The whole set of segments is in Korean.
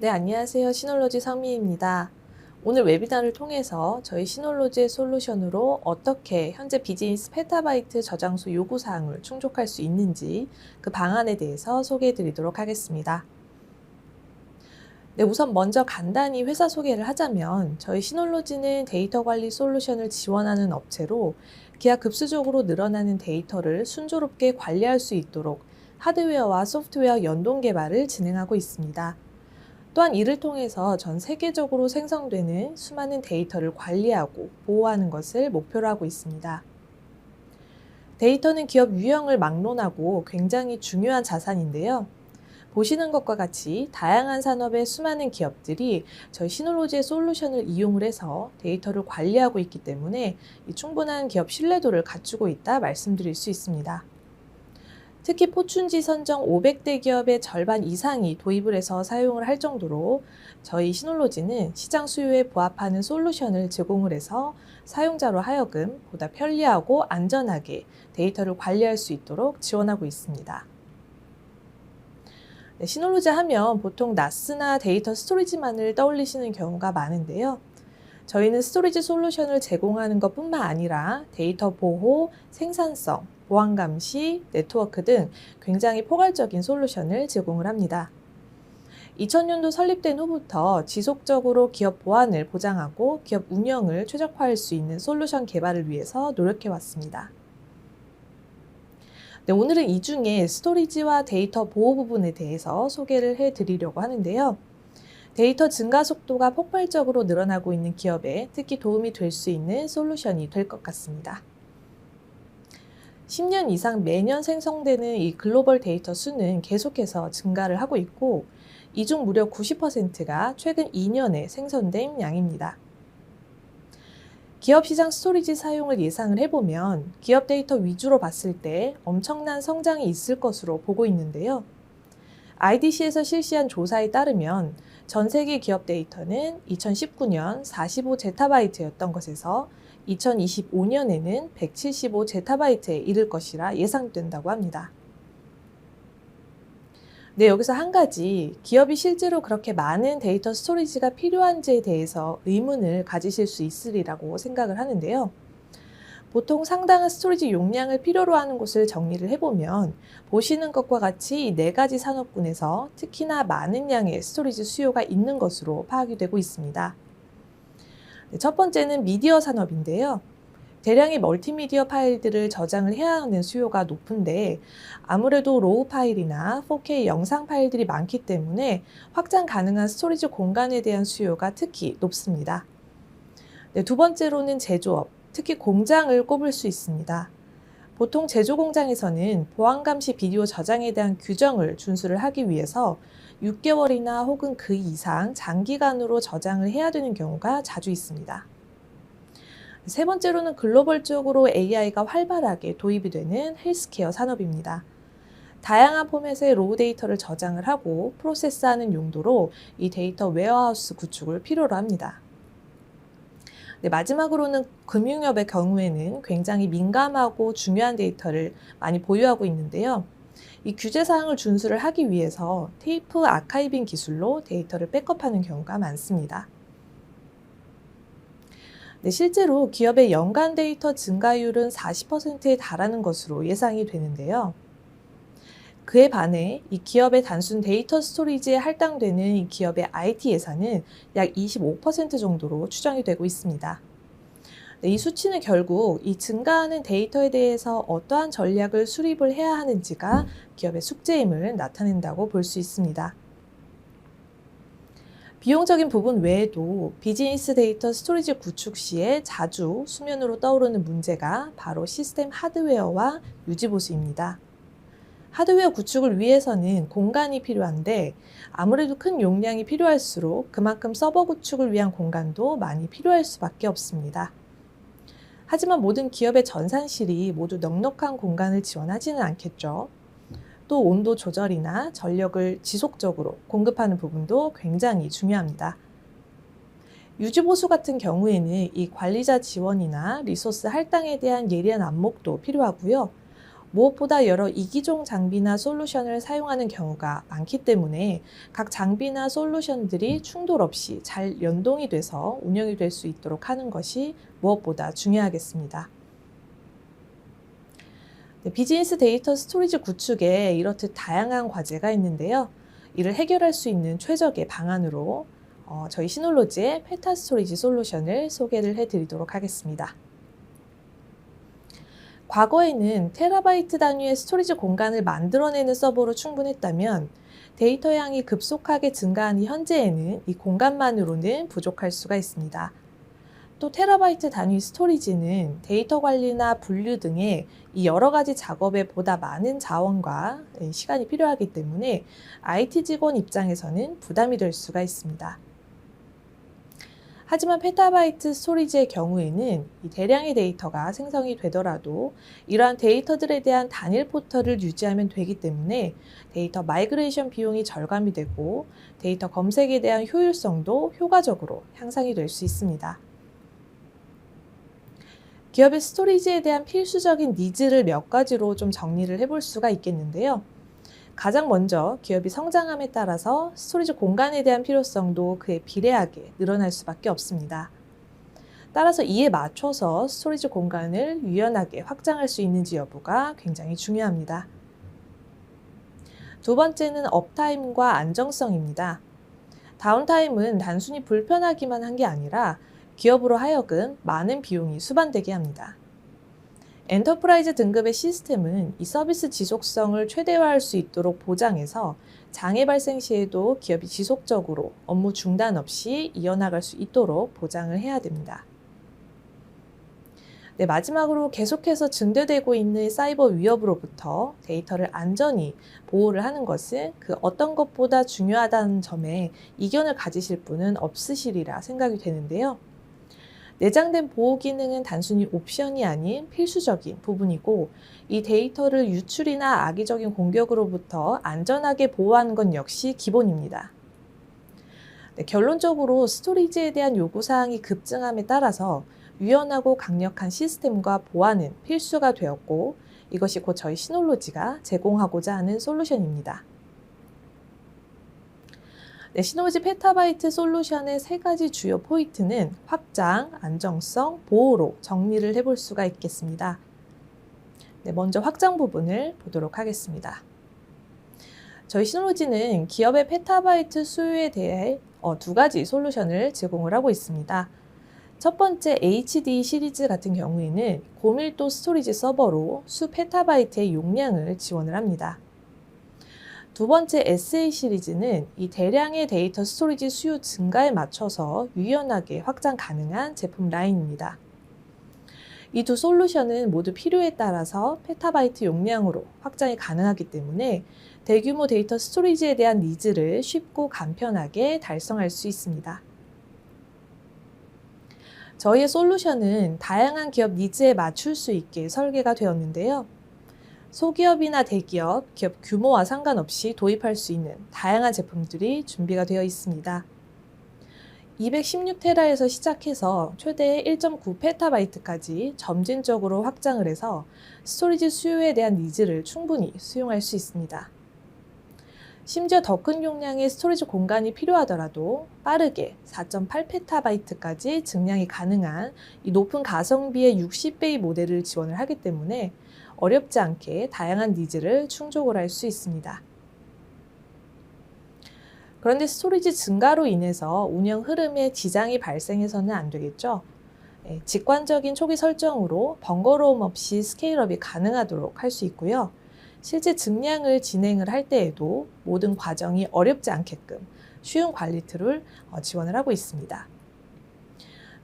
네, 안녕하세요. 시놀로지 성미입니다. 오늘 웨비나를 통해서 저희 시놀로지의 솔루션으로 어떻게 현재 비즈니스 페타바이트 저장소 요구사항을 충족할 수 있는지 그 방안에 대해서 소개해 드리도록 하겠습니다. 네, 우선 먼저 간단히 회사 소개를 하자면 저희 시놀로지는 데이터 관리 솔루션을 지원하는 업체로 기하급수적으로 늘어나는 데이터를 순조롭게 관리할 수 있도록 하드웨어와 소프트웨어 연동 개발을 진행하고 있습니다. 또한 이를 통해서 전 세계적으로 생성되는 수많은 데이터를 관리하고 보호하는 것을 목표로 하고 있습니다. 데이터는 기업 유형을 막론하고 굉장히 중요한 자산인데요. 보시는 것과 같이 다양한 산업의 수많은 기업들이 저희 시놀로지의 솔루션을 이용을 해서 데이터를 관리하고 있기 때문에 충분한 기업 신뢰도를 갖추고 있다 말씀드릴 수 있습니다. 특히 포춘지 선정 500대 기업의 절반 이상이 도입을 해서 사용을 할 정도로 저희 시놀로지는 시장 수요에 부합하는 솔루션을 제공을 해서 사용자로 하여금 보다 편리하고 안전하게 데이터를 관리할 수 있도록 지원하고 있습니다. 네, 시놀로지 하면 보통 NAS나 데이터 스토리지만을 떠올리시는 경우가 많은데요. 저희는 스토리지 솔루션을 제공하는 것뿐만 아니라 데이터 보호, 생산성, 보안 감시, 네트워크 등 굉장히 포괄적인 솔루션을 제공을 합니다. 2000년도 설립된 후부터 지속적으로 기업 보안을 보장하고 기업 운영을 최적화할 수 있는 솔루션 개발을 위해서 노력해 왔습니다. 네, 오늘은 이 중에 스토리지와 데이터 보호 부분에 대해서 소개를 해드리려고 하는데요. 데이터 증가 속도가 폭발적으로 늘어나고 있는 기업에 특히 도움이 될 수 있는 솔루션이 될 것 같습니다. 10년 이상 매년 생성되는 이 글로벌 데이터 수는 계속해서 증가를 하고 있고, 이 중 무려 90%가 최근 2년에 생성된 양입니다. 기업 시장 스토리지 사용을 예상을 해보면 기업 데이터 위주로 봤을 때 엄청난 성장이 있을 것으로 보고 있는데요. IDC에서 실시한 조사에 따르면 전 세계 기업 데이터는 2019년 45제타바이트였던 것에서 2025년에는 175제타바이트에 이를 것이라 예상된다고 합니다. 네, 여기서 한 가지, 기업이 실제로 그렇게 많은 데이터 스토리지가 필요한지에 대해서 의문을 가지실 수 있으리라고 생각을 하는데요. 보통 상당한 스토리지 용량을 필요로 하는 곳을 정리를 해보면 보시는 것과 같이 이 4가지 산업군에서 특히나 많은 양의 스토리지 수요가 있는 것으로 파악이 되고 있습니다. 첫 번째는 미디어 산업인데요. 대량의 멀티미디어 파일들을 저장을 해야 하는 수요가 높은데 아무래도 로우 파일이나 4K 영상 파일들이 많기 때문에 확장 가능한 스토리지 공간에 대한 수요가 특히 높습니다. 네, 두 번째로는 제조업, 특히 공장을 꼽을 수 있습니다. 보통 제조 공장에서는 보안 감시 비디오 저장에 대한 규정을 준수를 하기 위해서 6개월이나 혹은 그 이상 장기간으로 저장을 해야 되는 경우가 자주 있습니다. 세 번째로는 글로벌적으로 AI가 활발하게 도입이 되는 헬스케어 산업입니다. 다양한 포맷의 로우 데이터를 저장을 하고 프로세스하는 용도로 이 데이터 웨어하우스 구축을 필요로 합니다. 네, 마지막으로는 금융업의 경우에는 굉장히 민감하고 중요한 데이터를 많이 보유하고 있는데요. 이 규제사항을 준수를 하기 위해서 테이프 아카이빙 기술로 데이터를 백업하는 경우가 많습니다. 네, 실제로 기업의 연간 데이터 증가율은 40%에 달하는 것으로 예상이 되는데요. 그에 반해 이 기업의 단순 데이터 스토리지에 할당되는 이 기업의 IT 예산은 약 25% 정도로 추정이 되고 있습니다. 네, 이 수치는 결국 이 증가하는 데이터에 대해서 어떠한 전략을 수립을 해야 하는지가 기업의 숙제임을 나타낸다고 볼 수 있습니다. 비용적인 부분 외에도 비즈니스 데이터 스토리지 구축 시에 자주 수면으로 떠오르는 문제가 바로 시스템 하드웨어와 유지보수입니다. 하드웨어 구축을 위해서는 공간이 필요한데 아무래도 큰 용량이 필요할수록 그만큼 서버 구축을 위한 공간도 많이 필요할 수밖에 없습니다. 하지만 모든 기업의 전산실이 모두 넉넉한 공간을 지원하지는 않겠죠. 또 온도 조절이나 전력을 지속적으로 공급하는 부분도 굉장히 중요합니다. 유지보수 같은 경우에는 이 관리자 지원이나 리소스 할당에 대한 예리한 안목도 필요하고요. 무엇보다 여러 이기종 장비나 솔루션을 사용하는 경우가 많기 때문에 각 장비나 솔루션들이 충돌 없이 잘 연동이 돼서 운영이 될 수 있도록 하는 것이 무엇보다 중요하겠습니다. 네, 비즈니스 데이터 스토리지 구축에 이렇듯 다양한 과제가 있는데요. 이를 해결할 수 있는 최적의 방안으로 저희 시놀로지의 페타 스토리지 솔루션을 소개를 해드리도록 하겠습니다. 과거에는 테라바이트 단위의 스토리지 공간을 만들어내는 서버로 충분했다면 데이터 양이 급속하게 증가한 현재에는 이 공간만으로는 부족할 수가 있습니다. 또 테라바이트 단위 스토리지는 데이터 관리나 분류 등의 이 여러 가지 작업에 보다 많은 자원과 시간이 필요하기 때문에 IT 직원 입장에서는 부담이 될 수가 있습니다. 하지만 페타바이트 스토리지의 경우에는 이 대량의 데이터가 생성이 되더라도 이러한 데이터들에 대한 단일 포털을 유지하면 되기 때문에 데이터 마이그레이션 비용이 절감이 되고 데이터 검색에 대한 효율성도 효과적으로 향상이 될 수 있습니다. 기업의 스토리지에 대한 필수적인 니즈를 몇 가지로 좀 정리를 해볼 수가 있겠는데요. 가장 먼저 기업이 성장함에 따라서 스토리지 공간에 대한 필요성도 그에 비례하게 늘어날 수밖에 없습니다. 따라서 이에 맞춰서 스토리지 공간을 유연하게 확장할 수 있는지 여부가 굉장히 중요합니다. 두 번째는 업타임과 안정성입니다. 다운타임은 단순히 불편하기만 한 게 아니라 기업으로 하여금 많은 비용이 수반되게 합니다. 엔터프라이즈 등급의 시스템은 이 서비스 지속성을 최대화할 수 있도록 보장해서 장애 발생 시에도 기업이 지속적으로 업무 중단 없이 이어나갈 수 있도록 보장을 해야 됩니다. 네, 마지막으로 계속해서 증대되고 있는 사이버 위협으로부터 데이터를 안전히 보호를 하는 것은 그 어떤 것보다 중요하다는 점에 이견을 가지실 분은 없으시리라 생각이 되는데요. 내장된 보호 기능은 단순히 옵션이 아닌 필수적인 부분이고 이 데이터를 유출이나 악의적인 공격으로부터 안전하게 보호하는 건 역시 기본입니다. 네, 결론적으로 스토리지에 대한 요구사항이 급증함에 따라서 유연하고 강력한 시스템과 보안은 필수가 되었고 이것이 곧 저희 시놀로지가 제공하고자 하는 솔루션입니다. 네, 시놀로지 페타바이트 솔루션의 세 가지 주요 포인트는 확장, 안정성, 보호로 정리를 해볼 수가 있겠습니다. 네, 먼저 확장 부분을 보도록 하겠습니다. 저희 시놀로지는 기업의 페타바이트 수요에 대해 두 가지 솔루션을 제공을 하고 있습니다. 첫 번째 HD 시리즈 같은 경우에는 고밀도 스토리지 서버로 수 페타바이트의 용량을 지원을 합니다. 두 번째 SA 시리즈는 이 대량의 데이터 스토리지 수요 증가에 맞춰서 유연하게 확장 가능한 제품 라인입니다. 이 두 솔루션은 모두 필요에 따라서 페타바이트 용량으로 확장이 가능하기 때문에 대규모 데이터 스토리지에 대한 니즈를 쉽고 간편하게 달성할 수 있습니다. 저희의 솔루션은 다양한 기업 니즈에 맞출 수 있게 설계가 되었는데요. 소기업이나 대기업, 기업 규모와 상관없이 도입할 수 있는 다양한 제품들이 준비가 되어 있습니다. 216테라에서 시작해서 최대 1.9페타바이트까지 점진적으로 확장을 해서 스토리지 수요에 대한 니즈를 충분히 수용할 수 있습니다. 심지어 더 큰 용량의 스토리지 공간이 필요하더라도 빠르게 4.8페타바이트까지 증량이 가능한 이 높은 가성비의 60배의 모델을 지원을 하기 때문에 어렵지 않게 다양한 니즈를 충족을 할 수 있습니다. 그런데 스토리지 증가로 인해서 운영 흐름에 지장이 발생해서는 안 되겠죠. 직관적인 초기 설정으로 번거로움 없이 스케일업이 가능하도록 할 수 있고요. 실제 증량을 진행을 할 때에도 모든 과정이 어렵지 않게끔 쉬운 관리 툴을 지원을 하고 있습니다.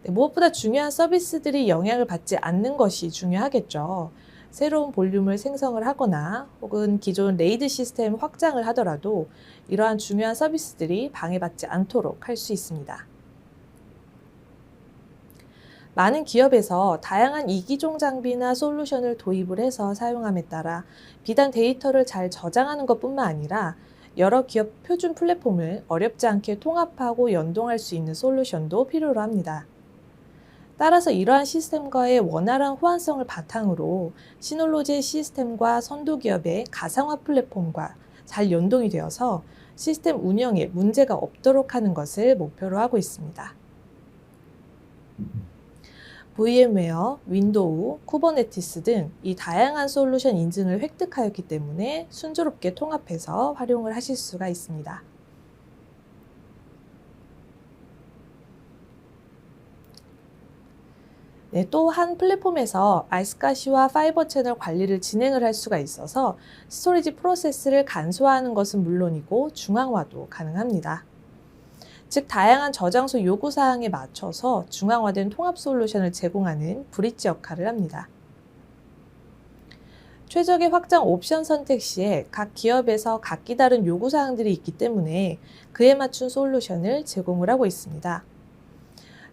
네, 무엇보다 중요한 서비스들이 영향을 받지 않는 것이 중요하겠죠. 새로운 볼륨을 생성을 하거나 혹은 기존 레이드 시스템 확장을 하더라도 이러한 중요한 서비스들이 방해받지 않도록 할 수 있습니다. 많은 기업에서 다양한 이기종 장비나 솔루션을 도입을 해서 사용함에 따라 비단 데이터를 잘 저장하는 것뿐만 아니라 여러 기업 표준 플랫폼을 어렵지 않게 통합하고 연동할 수 있는 솔루션도 필요로 합니다. 따라서 이러한 시스템과의 원활한 호환성을 바탕으로 시놀로지의 시스템과 선도기업의 가상화 플랫폼과 잘 연동이 되어서 시스템 운영에 문제가 없도록 하는 것을 목표로 하고 있습니다. VM웨어, 윈도우, 쿠버네티스 등 이 다양한 솔루션 인증을 획득하였기 때문에 순조롭게 통합해서 활용을 하실 수가 있습니다. 네, 또 한 플랫폼에서 알스카시와 파이버 채널 관리를 진행을 할 수가 있어서 스토리지 프로세스를 간소화하는 것은 물론이고 중앙화도 가능합니다. 즉, 다양한 저장소 요구사항에 맞춰서 중앙화된 통합 솔루션을 제공하는 브릿지 역할을 합니다. 최적의 확장 옵션 선택 시에 각 기업에서 각기 다른 요구사항들이 있기 때문에 그에 맞춘 솔루션을 제공을 하고 있습니다.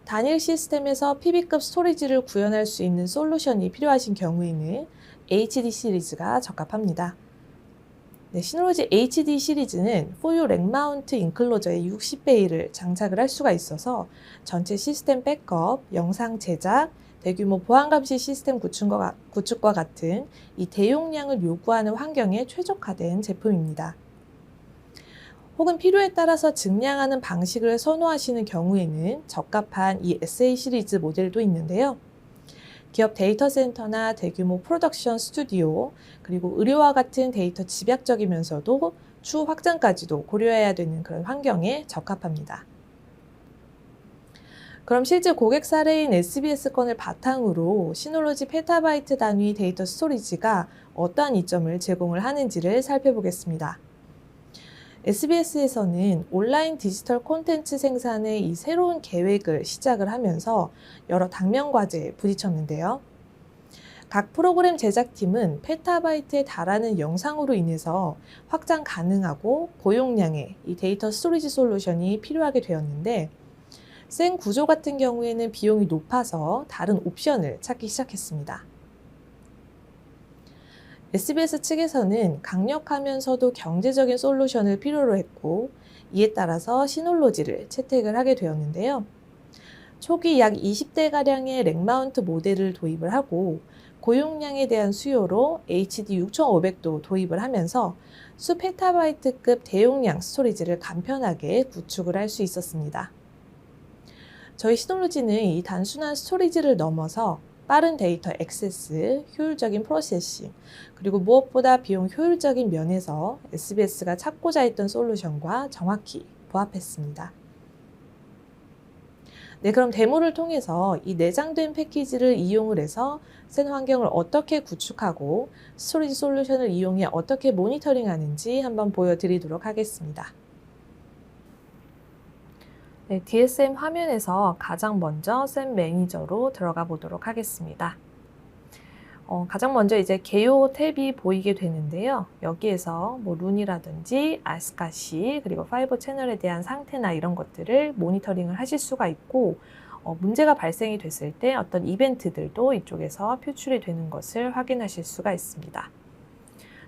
단일 시스템에서 PB급 스토리지를 구현할 수 있는 솔루션이 필요하신 경우에는 HD 시리즈가 적합합니다. 네, 시놀로지 HD 시리즈는 포유 렉 마운트 인클로저에 60베이를 장착을 할 수가 있어서 전체 시스템 백업, 영상 제작, 대규모 보안 감시 시스템 구축과 같은 이 대용량을 요구하는 환경에 최적화된 제품입니다. 혹은 필요에 따라서 증량하는 방식을 선호하시는 경우에는 적합한 이 SA 시리즈 모델도 있는데요. 기업 데이터 센터나 대규모 프로덕션 스튜디오, 그리고 의료와 같은 데이터 집약적이면서도 추후 확장까지도 고려해야 되는 그런 환경에 적합합니다. 그럼 실제 고객 사례인 SBS 건을 바탕으로 시놀로지 페타바이트 단위 데이터 스토리지가 어떠한 이점을 제공을 하는지를 살펴보겠습니다. SBS에서는 온라인 디지털 콘텐츠 생산의 이 새로운 계획을 시작을 하면서 여러 당면 과제에 부딪혔는데요. 각 프로그램 제작팀은 페타바이트에 달하는 영상으로 인해서 확장 가능하고 고용량의 이 데이터 스토리지 솔루션이 필요하게 되었는데, 생 구조 같은 경우에는 비용이 높아서 다른 옵션을 찾기 시작했습니다. SBS 측에서는 강력하면서도 경제적인 솔루션을 필요로 했고, 이에 따라서 시놀로지를 채택을 하게 되었는데요. 초기 약 20대가량의 렉마운트 모델을 도입을 하고 고용량에 대한 수요로 HD 6500도 도입을 하면서 수페타바이트급 대용량 스토리지를 간편하게 구축을 할 수 있었습니다. 저희 시놀로지는 이 단순한 스토리지를 넘어서 빠른 데이터 액세스, 효율적인 프로세싱, 그리고 무엇보다 비용 효율적인 면에서 SBS가 찾고자 했던 솔루션과 정확히 부합했습니다. 네, 그럼 데모를 통해서 이 내장된 패키지를 이용을 해서 센 환경을 어떻게 구축하고 스토리지 솔루션을 이용해 어떻게 모니터링 하는지 한번 보여드리도록 하겠습니다. 네, DSM 화면에서 가장 먼저 샘 매니저로 들어가 보도록 하겠습니다. 가장 먼저 이제 개요 탭이 보이게 되는데요. 여기에서 뭐 룬이라든지 알스카시 그리고 파이버 채널에 대한 상태나 이런 것들을 모니터링을 하실 수가 있고, 문제가 발생이 됐을 때 어떤 이벤트들도 이쪽에서 표출이 되는 것을 확인하실 수가 있습니다.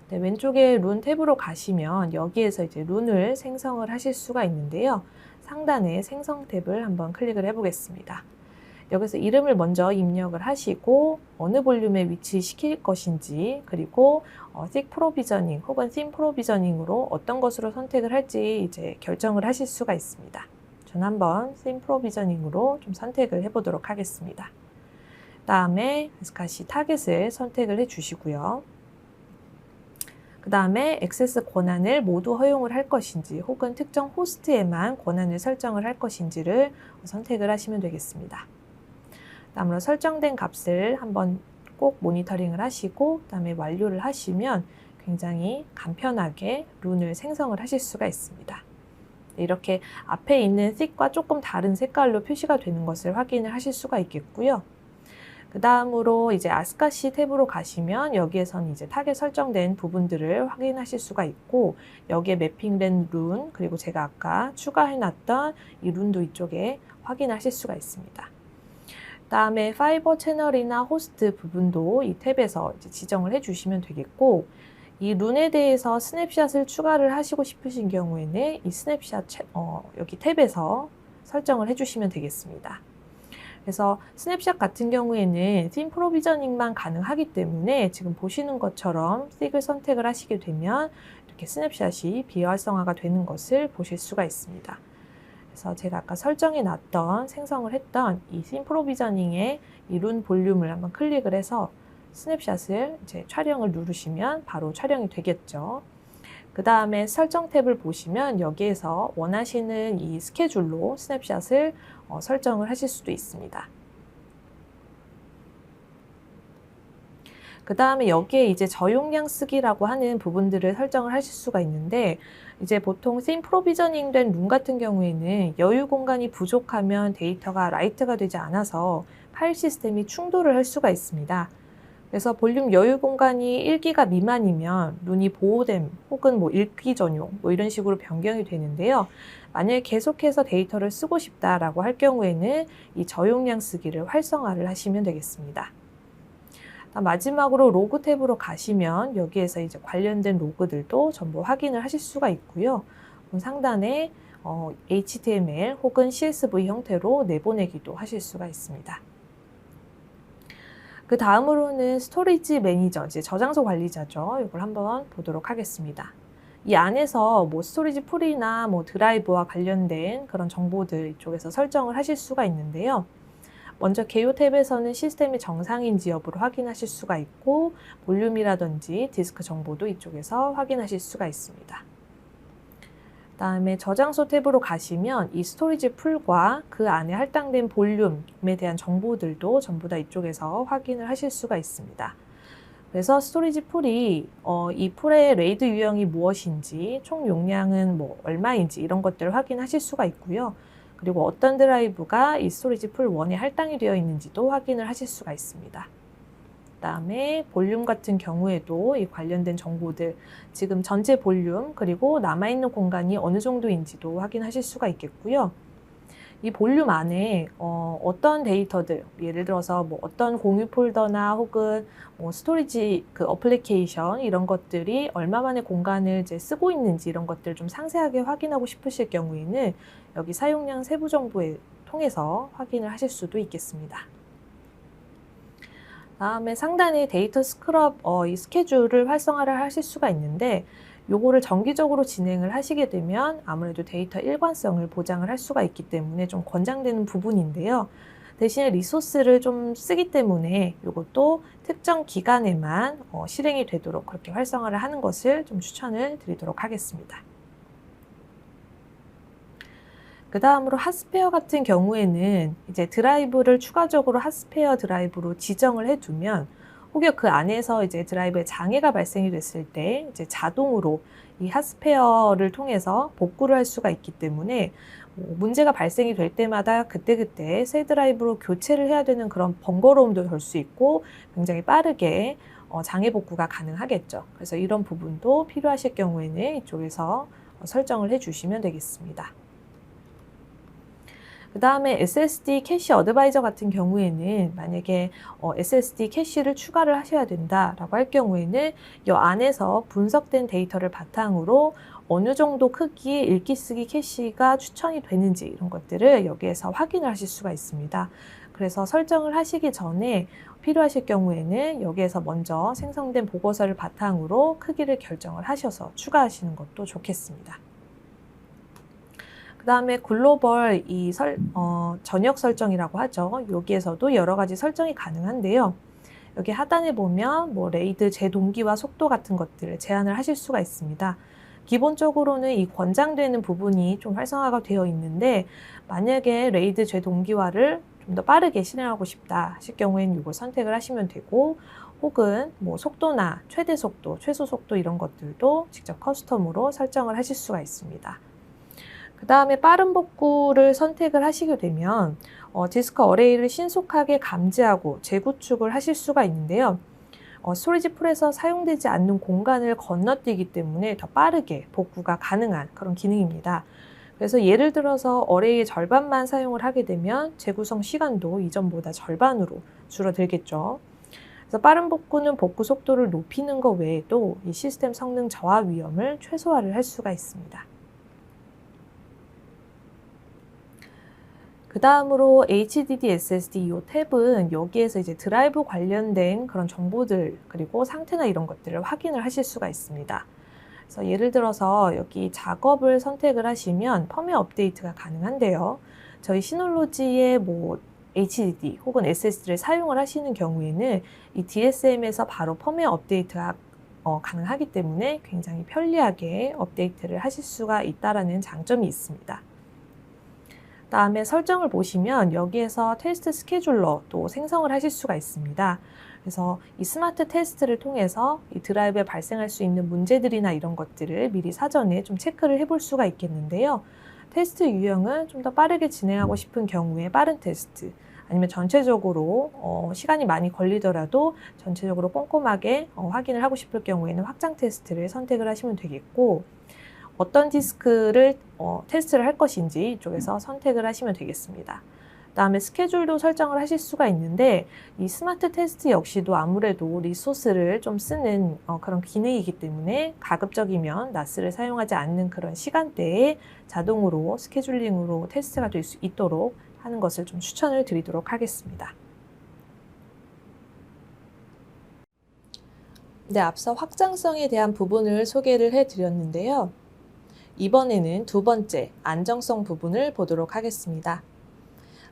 네, 왼쪽에 룬 탭으로 가시면 여기에서 이제 룬을 생성을 하실 수가 있는데요. 상단에 생성 탭을 한번 클릭을 해보겠습니다. 여기서 이름을 먼저 입력을 하시고 어느 볼륨에 위치시킬 것인지, 그리고 thick provisioning 혹은 thin provisioning으로 어떤 것으로 선택을 할지 이제 결정을 하실 수가 있습니다. 저는 한번 thin provisioning으로 좀 선택을 해보도록 하겠습니다. 다음에 스카시 타겟을 선택을 해주시고요. 그 다음에 액세스 권한을 모두 허용을 할 것인지 혹은 특정 호스트에만 권한을 설정을 할 것인지를 선택을 하시면 되겠습니다. 다음으로 설정된 값을 한번 꼭 모니터링을 하시고 그다음에 완료를 하시면 굉장히 간편하게 룬을 생성을 하실 수가 있습니다. 이렇게 앞에 있는 thick과 조금 다른 색깔로 표시가 되는 것을 확인을 하실 수가 있겠고요. 그 다음으로 이제 아스카시 탭으로 가시면 여기에서는 이제 타겟 설정된 부분들을 확인하실 수가 있고, 여기에 매핑된 룬, 그리고 제가 아까 추가해놨던 이 룬도 이쪽에 확인하실 수가 있습니다. 다음에 파이버 채널이나 호스트 부분도 이 탭에서 이제 지정을 해주시면 되겠고, 이 룬에 대해서 스냅샷을 추가를 하시고 싶으신 경우에는 이 스냅샷 여기 탭에서 설정을 해주시면 되겠습니다. 그래서 스냅샷 같은 경우에는 씬 프로비저닝만 가능하기 때문에 지금 보시는 것처럼 씩을 선택을 하시게 되면 이렇게 스냅샷이 비활성화가 되는 것을 보실 수가 있습니다. 그래서 제가 아까 설정해 놨던 생성을 했던 이 씬 프로비저닝의 이 룬 볼륨을 한번 클릭을 해서 스냅샷을 이제 촬영을 누르시면 바로 촬영이 되겠죠. 그 다음에 설정 탭을 보시면 여기에서 원하시는 이 스케줄로 스냅샷을 설정을 하실 수도 있습니다. 그 다음에 여기에 이제 저용량 쓰기라고 하는 부분들을 설정을 하실 수가 있는데, 이제 보통 씬 프로비저닝 된 룸 같은 경우에는 여유 공간이 부족하면 데이터가 라이트가 되지 않아서 파일 시스템이 충돌을 할 수가 있습니다. 그래서 볼륨 여유 공간이 1기가 미만이면 룬이 보호됨 혹은 뭐 읽기 전용 뭐 이런 식으로 변경이 되는데요. 만약에 계속해서 데이터를 쓰고 싶다라고 할 경우에는 이 저용량 쓰기를 활성화를 하시면 되겠습니다. 마지막으로 로그 탭으로 가시면 여기에서 이제 관련된 로그들도 전부 확인을 하실 수가 있고요. 상단에 HTML 혹은 CSV 형태로 내보내기도 하실 수가 있습니다. 그 다음으로는 스토리지 매니저, 이제 저장소 관리자죠. 이걸 한번 보도록 하겠습니다. 이 안에서 뭐 스토리지 풀이나 뭐 드라이브와 관련된 그런 정보들 이쪽에서 설정을 하실 수가 있는데요. 먼저 개요 탭에서는 시스템이 정상인지 여부를 확인하실 수가 있고, 볼륨이라든지 디스크 정보도 이쪽에서 확인하실 수가 있습니다. 그다음에 저장소 탭으로 가시면 이 스토리지 풀과 그 안에 할당된 볼륨에 대한 정보들도 전부 다 이쪽에서 확인을 하실 수가 있습니다. 그래서 스토리지 풀이 이 풀의 레이드 유형이 무엇인지, 총 용량은 뭐 얼마인지 이런 것들을 확인하실 수가 있고요. 그리고 어떤 드라이브가 이 스토리지 풀 1에 할당이 되어 있는지도 확인을 하실 수가 있습니다. 그다음에 볼륨 같은 경우에도 이 관련된 정보들, 지금 전체 볼륨 그리고 남아있는 공간이 어느 정도인지도 확인하실 수가 있겠고요. 이 볼륨 안에 어떤 데이터들, 예를 들어서 뭐 어떤 공유 폴더나 혹은 뭐 스토리지 그 어플리케이션 이런 것들이 얼마만의 공간을 이제 쓰고 있는지 이런 것들을 좀 상세하게 확인하고 싶으실 경우에는 여기 사용량 세부 정보에 통해서 확인을 하실 수도 있겠습니다. 다음에 상단에 데이터 스크럽 이 스케줄을 활성화를 하실 수가 있는데, 요거를 정기적으로 진행을 하시게 되면 아무래도 데이터 일관성을 보장을 할 수가 있기 때문에 좀 권장되는 부분인데요. 대신에 리소스를 좀 쓰기 때문에 요것도 특정 기간에만 실행이 되도록 그렇게 활성화를 하는 것을 좀 추천을 드리도록 하겠습니다. 그 다음으로 핫스페어 같은 경우에는 이제 드라이브를 추가적으로 핫스페어 드라이브로 지정을 해두면 혹여 그 안에서 이제 드라이브에 장애가 발생이 됐을 때 이제 자동으로 이 핫스페어를 통해서 복구를 할 수가 있기 때문에 문제가 발생이 될 때마다 그때그때 새 드라이브로 교체를 해야 되는 그런 번거로움도 덜 수 있고 굉장히 빠르게 장애 복구가 가능하겠죠. 그래서 이런 부분도 필요하실 경우에는 이쪽에서 설정을 해주시면 되겠습니다. 그 다음에 SSD 캐시 어드바이저 같은 경우에는 만약에 SSD 캐시를 추가를 하셔야 된다라고 할 경우에는 이 안에서 분석된 데이터를 바탕으로 어느 정도 크기의 읽기 쓰기 캐시가 추천이 되는지 이런 것들을 여기에서 확인을 하실 수가 있습니다. 그래서 설정을 하시기 전에 필요하실 경우에는 여기에서 먼저 생성된 보고서를 바탕으로 크기를 결정을 하셔서 추가하시는 것도 좋겠습니다. 그 다음에 글로벌 전역 설정이라고 하죠. 여기에서도 여러 가지 설정이 가능한데요. 여기 하단에 보면 뭐 레이드 재동기화 속도 같은 것들을 제한을 하실 수가 있습니다. 기본적으로는 이 권장되는 부분이 좀 활성화가 되어 있는데, 만약에 레이드 재동기화를 좀 더 빠르게 실행하고 싶다 하실 경우에는 이걸 선택을 하시면 되고, 혹은 뭐 속도나 최대 속도, 최소 속도 이런 것들도 직접 커스텀으로 설정을 하실 수가 있습니다. 그 다음에 빠른 복구를 선택을 하시게 되면 디스크 어레이를 신속하게 감지하고 재구축을 하실 수가 있는데요. 스토리지 풀에서 사용되지 않는 공간을 건너뛰기 때문에 더 빠르게 복구가 가능한 그런 기능입니다. 그래서 예를 들어서 어레이의 절반만 사용을 하게 되면 재구성 시간도 이전보다 절반으로 줄어들겠죠. 그래서 빠른 복구는 복구 속도를 높이는 것 외에도 이 시스템 성능 저하 위험을 최소화를 할 수가 있습니다. 그 다음으로 HDD SSD 이 탭은 여기에서 이제 드라이브 관련된 그런 정보들 그리고 상태나 이런 것들을 확인을 하실 수가 있습니다. 그래서 예를 들어서 여기 작업을 선택을 하시면 펌웨어 업데이트가 가능한데요. 저희 시놀로지의 HDD 혹은 SSD를 사용을 하시는 경우에는 이 DSM에서 바로 펌웨어 업데이트가 가능하기 때문에 굉장히 편리하게 업데이트를 하실 수가 있다는 장점이 있습니다. 다음에 설정을 보시면 여기에서 테스트 스케줄러도 생성을 하실 수가 있습니다. 그래서 이 스마트 테스트를 통해서 이 드라이브에 발생할 수 있는 문제들이나 이런 것들을 미리 사전에 좀 체크를 해볼 수가 있겠는데요. 테스트 유형은 좀 더 빠르게 진행하고 싶은 경우에 빠른 테스트, 아니면 전체적으로 시간이 많이 걸리더라도 전체적으로 꼼꼼하게 확인을 하고 싶을 경우에는 확장 테스트를 선택을 하시면 되겠고, 어떤 디스크를 테스트를 할 것인지 이쪽에서 선택을 하시면 되겠습니다. 그다음에 스케줄도 설정을 하실 수가 있는데, 이 스마트 테스트 역시도 아무래도 리소스를 좀 쓰는 그런 기능이기 때문에 가급적이면 나스를 사용하지 않는 그런 시간대에 자동으로 스케줄링으로 테스트가 될 수 있도록 하는 것을 좀 추천을 드리도록 하겠습니다. 네, 앞서 확장성에 대한 부분을 소개를 해드렸는데요. 이번에는 두 번째, 안정성 부분을 보도록 하겠습니다.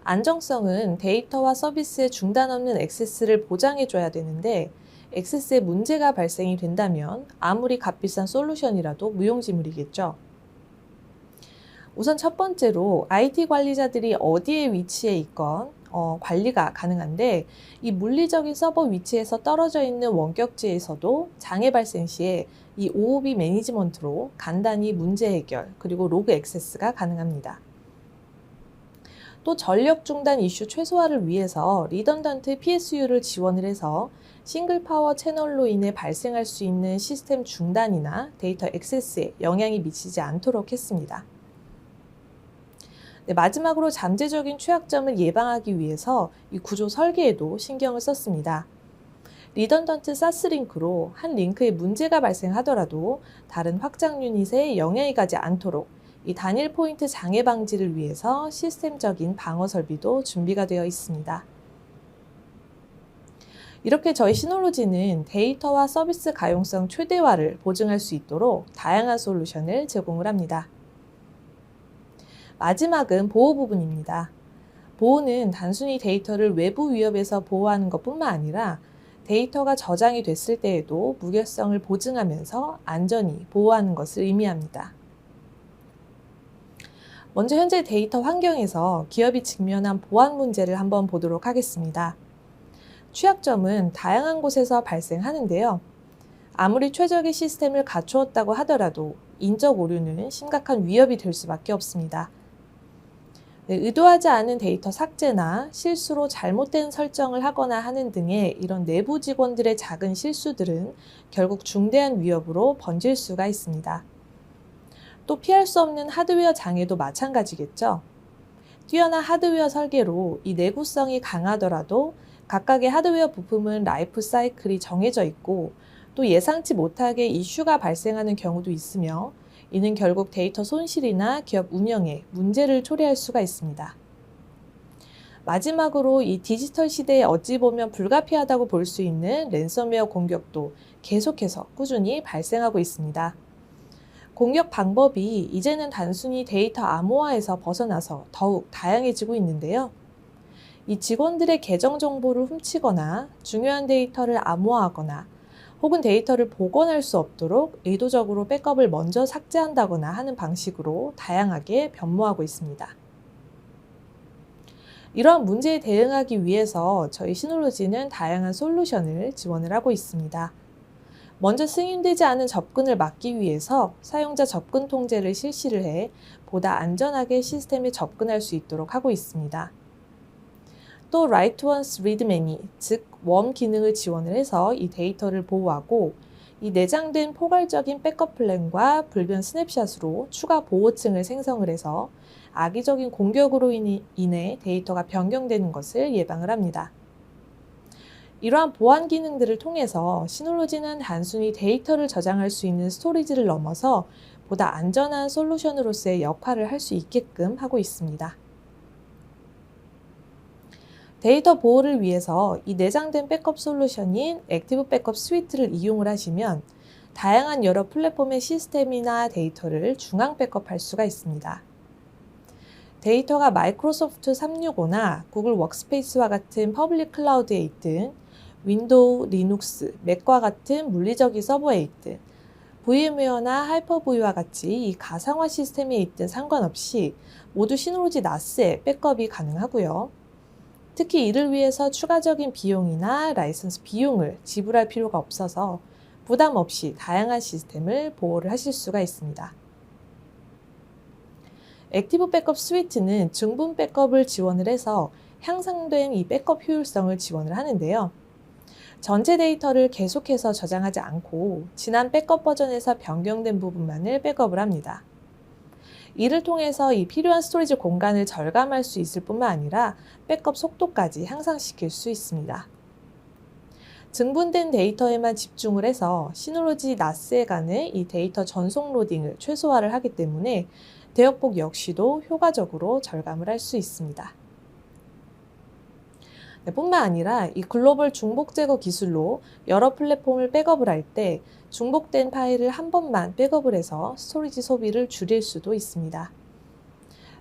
안정성은 데이터와 서비스의 중단 없는 액세스를 보장해줘야 되는데, 액세스에 문제가 발생이 된다면 아무리 값비싼 솔루션이라도 무용지물이겠죠. 우선 첫 번째로 IT 관리자들이 어디에 위치해 있건 관리가 가능한데, 이 물리적인 서버 위치에서 떨어져 있는 원격지에서도 장애 발생 시에 이 OOB 매니지먼트로 간단히 문제 해결 그리고 로그 액세스가 가능합니다. 또 전력 중단 이슈 최소화를 위해서 리던던트 PSU를 지원을 해서 싱글 파워 채널로 인해 발생할 수 있는 시스템 중단이나 데이터 액세스에 영향이 미치지 않도록 했습니다. 네, 마지막으로 잠재적인 취약점을 예방하기 위해서 이 구조 설계에도 신경을 썼습니다. 리던던트 사스 링크로 한 링크에 문제가 발생하더라도 다른 확장 유닛에 영향이 가지 않도록 이 단일 포인트 장애 방지를 위해서 시스템적인 방어 설비도 준비가 되어 있습니다. 이렇게 저희 시놀로지는 데이터와 서비스 가용성 최대화를 보증할 수 있도록 다양한 솔루션을 제공을 합니다. 마지막은 보호 부분입니다. 보호는 단순히 데이터를 외부 위협에서 보호하는 것뿐만 아니라 데이터가 저장이 됐을 때에도 무결성을 보증하면서 안전히 보호하는 것을 의미합니다. 먼저 현재 데이터 환경에서 기업이 직면한 보안 문제를 한번 보도록 하겠습니다. 취약점은 다양한 곳에서 발생하는데요. 아무리 최적의 시스템을 갖추었다고 하더라도 인적 오류는 심각한 위협이 될 수밖에 없습니다. 네, 의도하지 않은 데이터 삭제나 실수로 잘못된 설정을 하거나 하는 등의 이런 내부 직원들의 작은 실수들은 결국 중대한 위협으로 번질 수가 있습니다. 또 피할 수 없는 하드웨어 장애도 마찬가지겠죠. 뛰어난 하드웨어 설계로 이 내구성이 강하더라도 각각의 하드웨어 부품은 라이프 사이클이 정해져 있고, 또 예상치 못하게 이슈가 발생하는 경우도 있으며, 이는 결국 데이터 손실이나 기업 운영에 문제를 초래할 수가 있습니다. 마지막으로 이 디지털 시대에 어찌 보면 불가피하다고 볼 수 있는 랜섬웨어 공격도 계속해서 꾸준히 발생하고 있습니다. 공격 방법이 이제는 단순히 데이터 암호화에서 벗어나서 더욱 다양해지고 있는데요. 이 직원들의 계정 정보를 훔치거나 중요한 데이터를 암호화하거나 혹은 데이터를 복원할 수 없도록 의도적으로 백업을 먼저 삭제한다거나 하는 방식으로 다양하게 변모하고 있습니다. 이러한 문제에 대응하기 위해서 저희 시놀로지는 다양한 솔루션을 지원을 하고 있습니다. 먼저 승인되지 않은 접근을 막기 위해서 사용자 접근 통제를 실시를 해 보다 안전하게 시스템에 접근할 수 있도록 하고 있습니다. 또 Write Once Read Many, 즉 웜 기능을 지원을 해서 이 데이터를 보호하고, 이 내장된 포괄적인 백업 플랜과 불변 스냅샷으로 추가 보호층을 생성을 해서 악의적인 공격으로 인해 데이터가 변경되는 것을 예방을 합니다. 이러한 보안 기능들을 통해서 시놀로지는 단순히 데이터를 저장할 수 있는 스토리지를 넘어서 보다 안전한 솔루션으로서의 역할을 할 수 있게끔 하고 있습니다. 데이터 보호를 위해서 이 내장된 백업 솔루션인 액티브 백업 스위트를 이용을 하시면 다양한 여러 플랫폼의 시스템이나 데이터를 중앙 백업할 수가 있습니다. 데이터가 마이크로소프트 365나 구글 워크스페이스와 같은 퍼블릭 클라우드에 있든 윈도우, 리눅스, 맥과 같은 물리적인 서버에 있든 VM웨어나 하이퍼V와 같이 이 가상화 시스템에 있든 상관없이 모두 시놀로지 나스에 백업이 가능하고요. 특히 이를 위해서 추가적인 비용이나 라이선스 비용을 지불할 필요가 없어서 부담 없이 다양한 시스템을 보호를 하실 수가 있습니다. 액티브 백업 스위트는 중분 백업을 지원을 해서 향상된 이 백업 효율성을 지원을 하는데요. 전체 데이터를 계속해서 저장하지 않고 지난 백업 버전에서 변경된 부분만을 백업을 합니다. 이를 통해서 이 필요한 스토리지 공간을 절감할 수 있을 뿐만 아니라 백업 속도까지 향상시킬 수 있습니다. 증분된 데이터에만 집중을 해서 시놀로지 나스에 가는 이 데이터 전송 로딩을 최소화를 하기 때문에 대역폭 역시도 효과적으로 절감을 할 수 있습니다. 뿐만 아니라 이 글로벌 중복 제거 기술로 여러 플랫폼을 백업을 할 때 중복된 파일을 한 번만 백업을 해서 스토리지 소비를 줄일 수도 있습니다.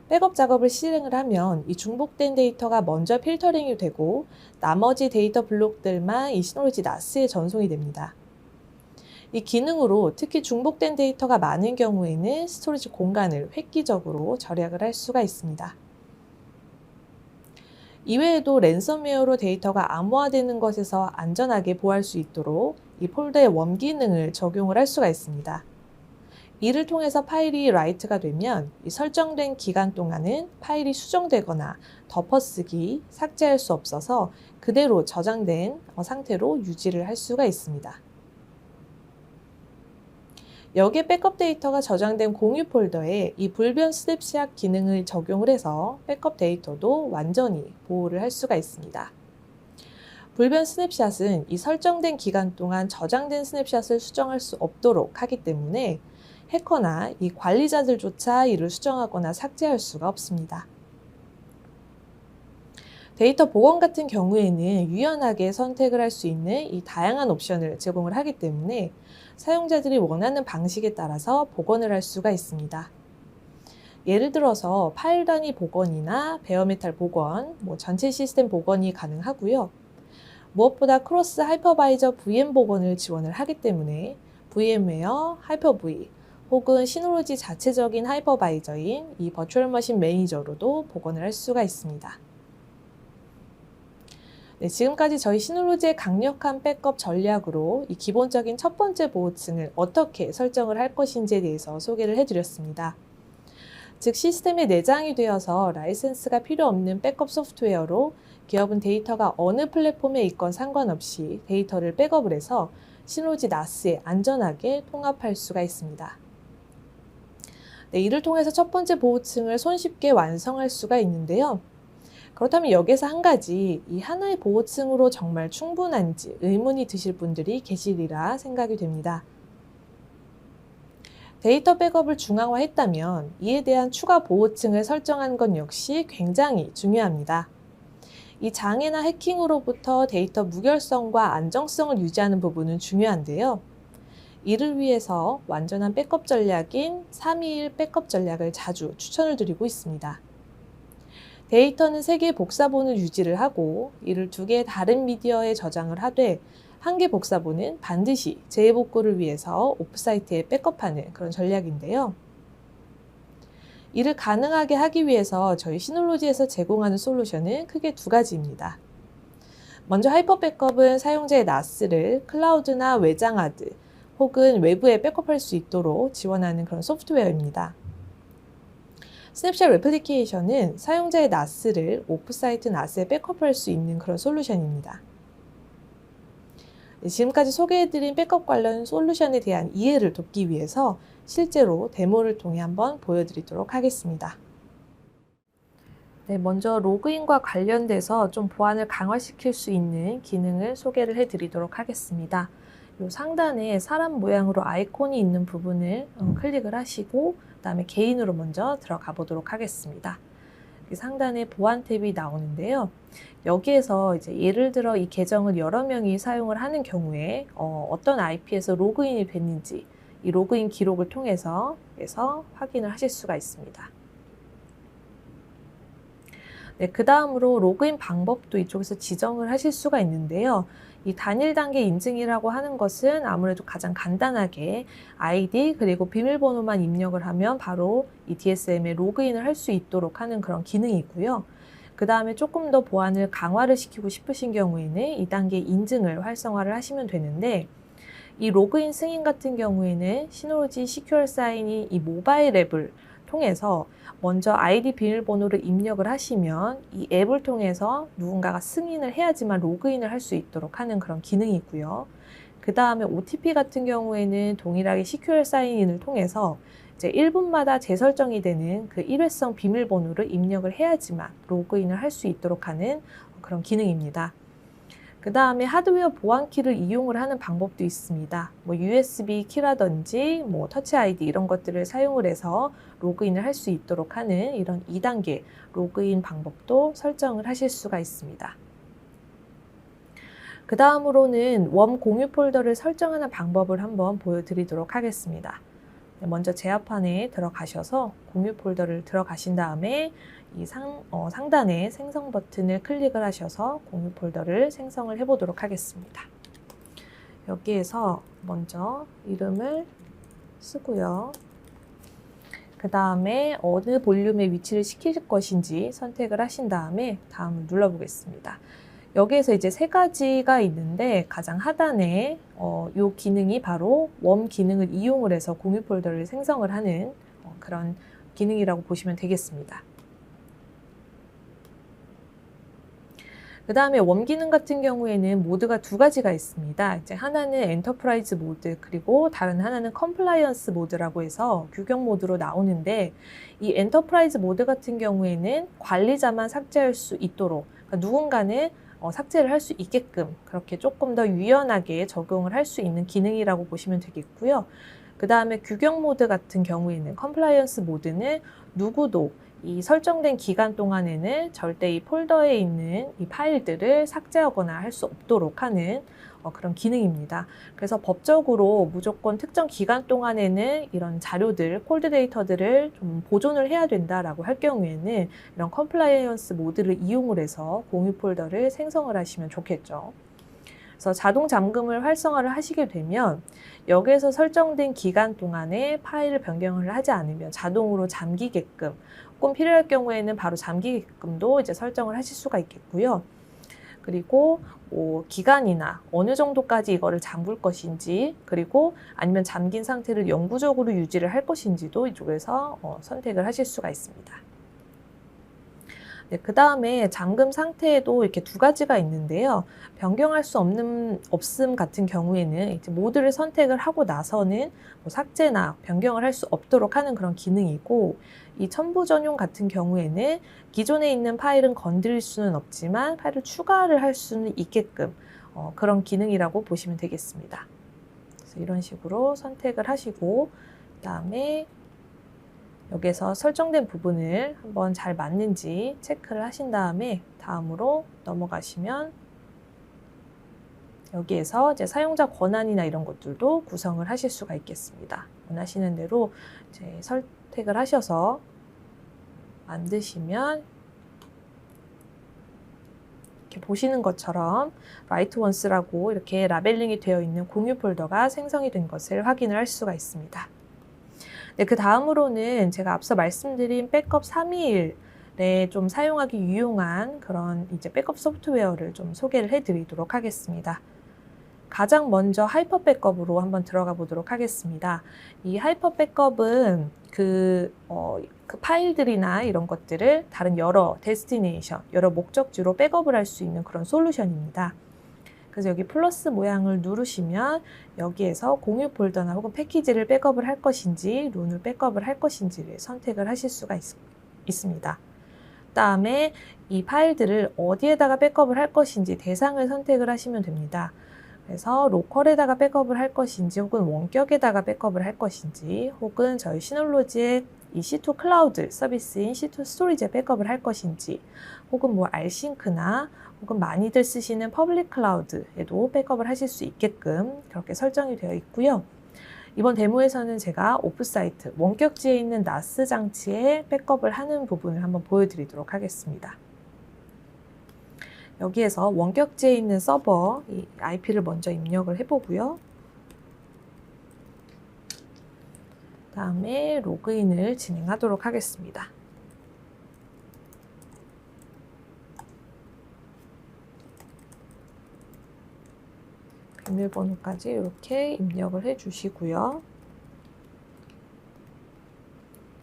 백업 작업을 실행을 하면 이 중복된 데이터가 먼저 필터링이 되고 나머지 데이터 블록들만 이 시놀로지 나스에 전송이 됩니다. 이 기능으로 특히 중복된 데이터가 많은 경우에는 스토리지 공간을 획기적으로 절약을 할 수가 있습니다. 이외에도 랜섬웨어로 데이터가 암호화되는 것에서 안전하게 보호할 수 있도록 이 폴더의 웜 기능을 적용을 할 수가 있습니다. 이를 통해서 파일이 라이트가 되면 이 설정된 기간 동안은 파일이 수정되거나 덮어쓰기, 삭제할 수 없어서 그대로 저장된 상태로 유지를 할 수가 있습니다. 여기에 백업 데이터가 저장된 공유 폴더에 이 불변 스냅샷 기능을 적용을 해서 백업 데이터도 완전히 보호를 할 수가 있습니다. 불변 스냅샷은 이 설정된 기간 동안 저장된 스냅샷을 수정할 수 없도록 하기 때문에 해커나 이 관리자들조차 이를 수정하거나 삭제할 수가 없습니다. 데이터 복원 같은 경우에는 유연하게 선택을 할 수 있는 이 다양한 옵션을 제공을 하기 때문에 사용자들이 원하는 방식에 따라서 복원을 할 수가 있습니다. 예를 들어서 파일 단위 복원이나 베어메탈 복원, 전체 시스템 복원이 가능하고요. 무엇보다 크로스 하이퍼바이저 VM 복원을 지원을 하기 때문에 VM웨어, 하이퍼V 혹은 시놀로지 자체적인 하이퍼바이저인 이 버추얼 머신 매니저로도 복원을 할 수가 있습니다. 네, 지금까지 저희 시놀로지의 강력한 백업 전략으로 이 기본적인 첫 번째 보호층을 어떻게 설정을 할 것인지에 대해서 소개를 해드렸습니다. 즉 시스템에 내장이 되어서 라이센스가 필요 없는 백업 소프트웨어로 기업은 데이터가 어느 플랫폼에 있건 상관없이 데이터를 백업을 해서 시놀로지 나스에 안전하게 통합할 수가 있습니다. 네, 이를 통해서 첫 번째 보호층을 손쉽게 완성할 수가 있는데요. 그렇다면 여기서 한 가지, 이 하나의 보호층으로 정말 충분한지 의문이 드실 분들이 계시리라 생각이 됩니다. 데이터 백업을 중앙화했다면 이에 대한 추가 보호층을 설정하는 것 역시 굉장히 중요합니다. 이 장애나 해킹으로부터 데이터 무결성과 안정성을 유지하는 부분은 중요한데요. 이를 위해서 완전한 백업 전략인 321 백업 전략을 자주 추천을 드리고 있습니다. 데이터는 3개의 복사본을 유지를 하고 이를 2개의 다른 미디어에 저장을 하되 1개 복사본은 반드시 재복구를 위해서 오프사이트에 백업하는 그런 전략인데요. 이를 가능하게 하기 위해서 저희 시놀로지에서 제공하는 솔루션은 크게 2가지입니다. 먼저 하이퍼 백업은 사용자의 나스를 클라우드나 외장 하드 혹은 외부에 백업할 수 있도록 지원하는 그런 소프트웨어입니다. 스냅샷 레플리케이션은 사용자의 나스를 오프사이트 나스에 백업할 수 있는 그런 솔루션입니다. 지금까지 소개해드린 백업 관련 솔루션에 대한 이해를 돕기 위해서 실제로 데모를 통해 한번 보여드리도록 하겠습니다. 네, 먼저 로그인과 관련돼서 좀 보안을 강화시킬 수 있는 기능을 소개를 해드리도록 하겠습니다. 요 상단에 사람 모양으로 아이콘이 있는 부분을 클릭을 하시고 그다음에 개인으로 먼저 들어가 보도록 하겠습니다. 상단에 보안 탭이 나오는데요. 여기에서 이제 예를 들어 이 계정을 여러 명이 사용을 하는 경우에 어떤 IP에서 로그인이 됐는지 이 로그인 기록을 통해서 확인을 하실 수가 있습니다. 네, 그 다음으로 로그인 방법도 이쪽에서 지정을 하실 수가 있는데요. 이 단일 단계 인증이라고 하는 것은 아무래도 가장 간단하게 아이디 그리고 비밀번호만 입력을 하면 바로 이 DSM에 로그인을 할 수 있도록 하는 그런 기능이고요. 그 다음에 조금 더 보안을 강화를 시키고 싶으신 경우에는 2단계 인증을 활성화를 하시면 되는데, 이 로그인 승인 같은 경우에는 시놀로지 시큐어 사인이 이 모바일 앱을 통해서 먼저 아이디 비밀번호를 입력을 하시면 이 앱을 통해서 누군가가 승인을 해야지만 로그인을 할 수 있도록 하는 그런 기능이고요. 그 다음에 OTP 같은 경우에는 동일하게 시큐어 사인인을 통해서 이제 1분마다 재설정이 되는 그 일회성 비밀번호를 입력을 해야지만 로그인을 할 수 있도록 하는 그런 기능입니다. 그 다음에 하드웨어 보안키를 이용을 하는 방법도 있습니다. 뭐 USB 키라든지 뭐 터치 아이디 이런 것들을 사용을 해서 로그인을 할 수 있도록 하는 이런 2단계 로그인 방법도 설정을 하실 수가 있습니다. 그 다음으로는 웜 공유 폴더를 설정하는 방법을 한번 보여드리도록 하겠습니다. 먼저 제어판에 들어가셔서 공유 폴더를 들어가신 다음에 이 상단에 생성 버튼을 클릭을 하셔서 공유 폴더를 생성을 해보도록 하겠습니다. 여기에서 먼저 이름을 쓰고요. 그 다음에 어느 볼륨에 위치를 시킬 것인지 선택을 하신 다음에 다음을 눌러보겠습니다. 여기에서 이제 세 가지가 있는데 가장 하단에 이 기능이 바로 웜 기능을 이용을 해서 공유 폴더를 생성을 하는 그런 기능이라고 보시면 되겠습니다. 그 다음에 웜 기능 같은 경우에는 모드가 두 가지가 있습니다. 이제 하나는 엔터프라이즈 모드, 그리고 다른 하나는 컴플라이언스 모드라고 해서 규격 모드로 나오는데, 이 엔터프라이즈 모드 같은 경우에는 관리자만 삭제할 수 있도록, 그러니까 누군가는 삭제를 할 수 있게끔 그렇게 조금 더 유연하게 적용을 할 수 있는 기능이라고 보시면 되겠고요. 그 다음에 규격 모드 같은 경우에는 컴플라이언스 모드는 누구도 이 설정된 기간 동안에는 절대 이 폴더에 있는 이 파일들을 삭제하거나 할 수 없도록 하는 그런 기능입니다. 그래서 법적으로 무조건 특정 기간 동안에는 이런 자료들, 콜드 데이터들을 좀 보존을 해야 된다라고 할 경우에는 이런 컴플라이언스 모드를 이용을 해서 공유 폴더를 생성을 하시면 좋겠죠. 그래서 자동 잠금을 활성화를 하시게 되면 여기에서 설정된 기간 동안에 파일을 변경을 하지 않으면 자동으로 잠기게끔, 혹은 필요할 경우에는 바로 잠기게끔도 이제 설정을 하실 수가 있겠고요. 그리고 뭐 기간이나 어느 정도까지 이거를 잠글 것인지, 그리고 아니면 잠긴 상태를 영구적으로 유지를 할 것인지도 이쪽에서 선택을 하실 수가 있습니다. 네, 그 다음에 잠금 상태에도 이렇게 두 가지가 있는데요. 변경할 수 없음 같은 경우에는 이제 모드를 선택을 하고 나서는 뭐 삭제나 변경을 할 수 없도록 하는 그런 기능이고, 이 첨부 전용 같은 경우에는 기존에 있는 파일은 건드릴 수는 없지만 파일을 추가를 할 수는 있게끔 그런 기능이라고 보시면 되겠습니다. 그래서 이런 식으로 선택을 하시고, 그 다음에 여기에서 설정된 부분을 한번 잘 맞는지 체크를 하신 다음에 다음으로 넘어가시면 여기에서 이제 사용자 권한이나 이런 것들도 구성을 하실 수가 있겠습니다. 원하시는 대로 이제 선택을 하셔서 만드시면 이렇게 보시는 것처럼 write once라고 이렇게 라벨링이 되어 있는 공유 폴더가 생성이 된 것을 확인을 할 수가 있습니다. 네, 그 다음으로는 제가 앞서 말씀드린 백업 321에 좀 사용하기 유용한 그런 이제 백업 소프트웨어를 좀 소개를 해드리도록 하겠습니다. 가장 먼저 하이퍼 백업으로 한번 들어가 보도록 하겠습니다. 이 하이퍼 백업은 그 파일들이나 이런 것들을 다른 여러 데스티네이션, 여러 목적지로 백업을 할 수 있는 그런 솔루션입니다. 그래서 여기 플러스 모양을 누르시면 여기에서 공유 폴더나 혹은 패키지를 백업을 할 것인지 룬을 백업을 할 것인지를 선택을 하실 수가 있습니다. 그다음에 이 파일들을 어디에다가 백업을 할 것인지 대상을 선택을 하시면 됩니다. 그래서 로컬에다가 백업을 할 것인지, 혹은 원격에다가 백업을 할 것인지, 혹은 저희 시놀로지의 이 C2 클라우드 서비스인 C2 스토리지에 백업을 할 것인지, 혹은 뭐 알싱크나 혹은 많이들 쓰시는 퍼블릭 클라우드에도 백업을 하실 수 있게끔 그렇게 설정이 되어 있고요. 이번 데모에서는 제가 오프사이트, 원격지에 있는 NAS 장치에 백업을 하는 부분을 한번 보여드리도록 하겠습니다. 여기에서 원격지에 있는 서버 이 IP를 먼저 입력을 해보고요. 다음에 로그인을 진행하도록 하겠습니다. 비밀번호까지 이렇게 입력을 해주시고요.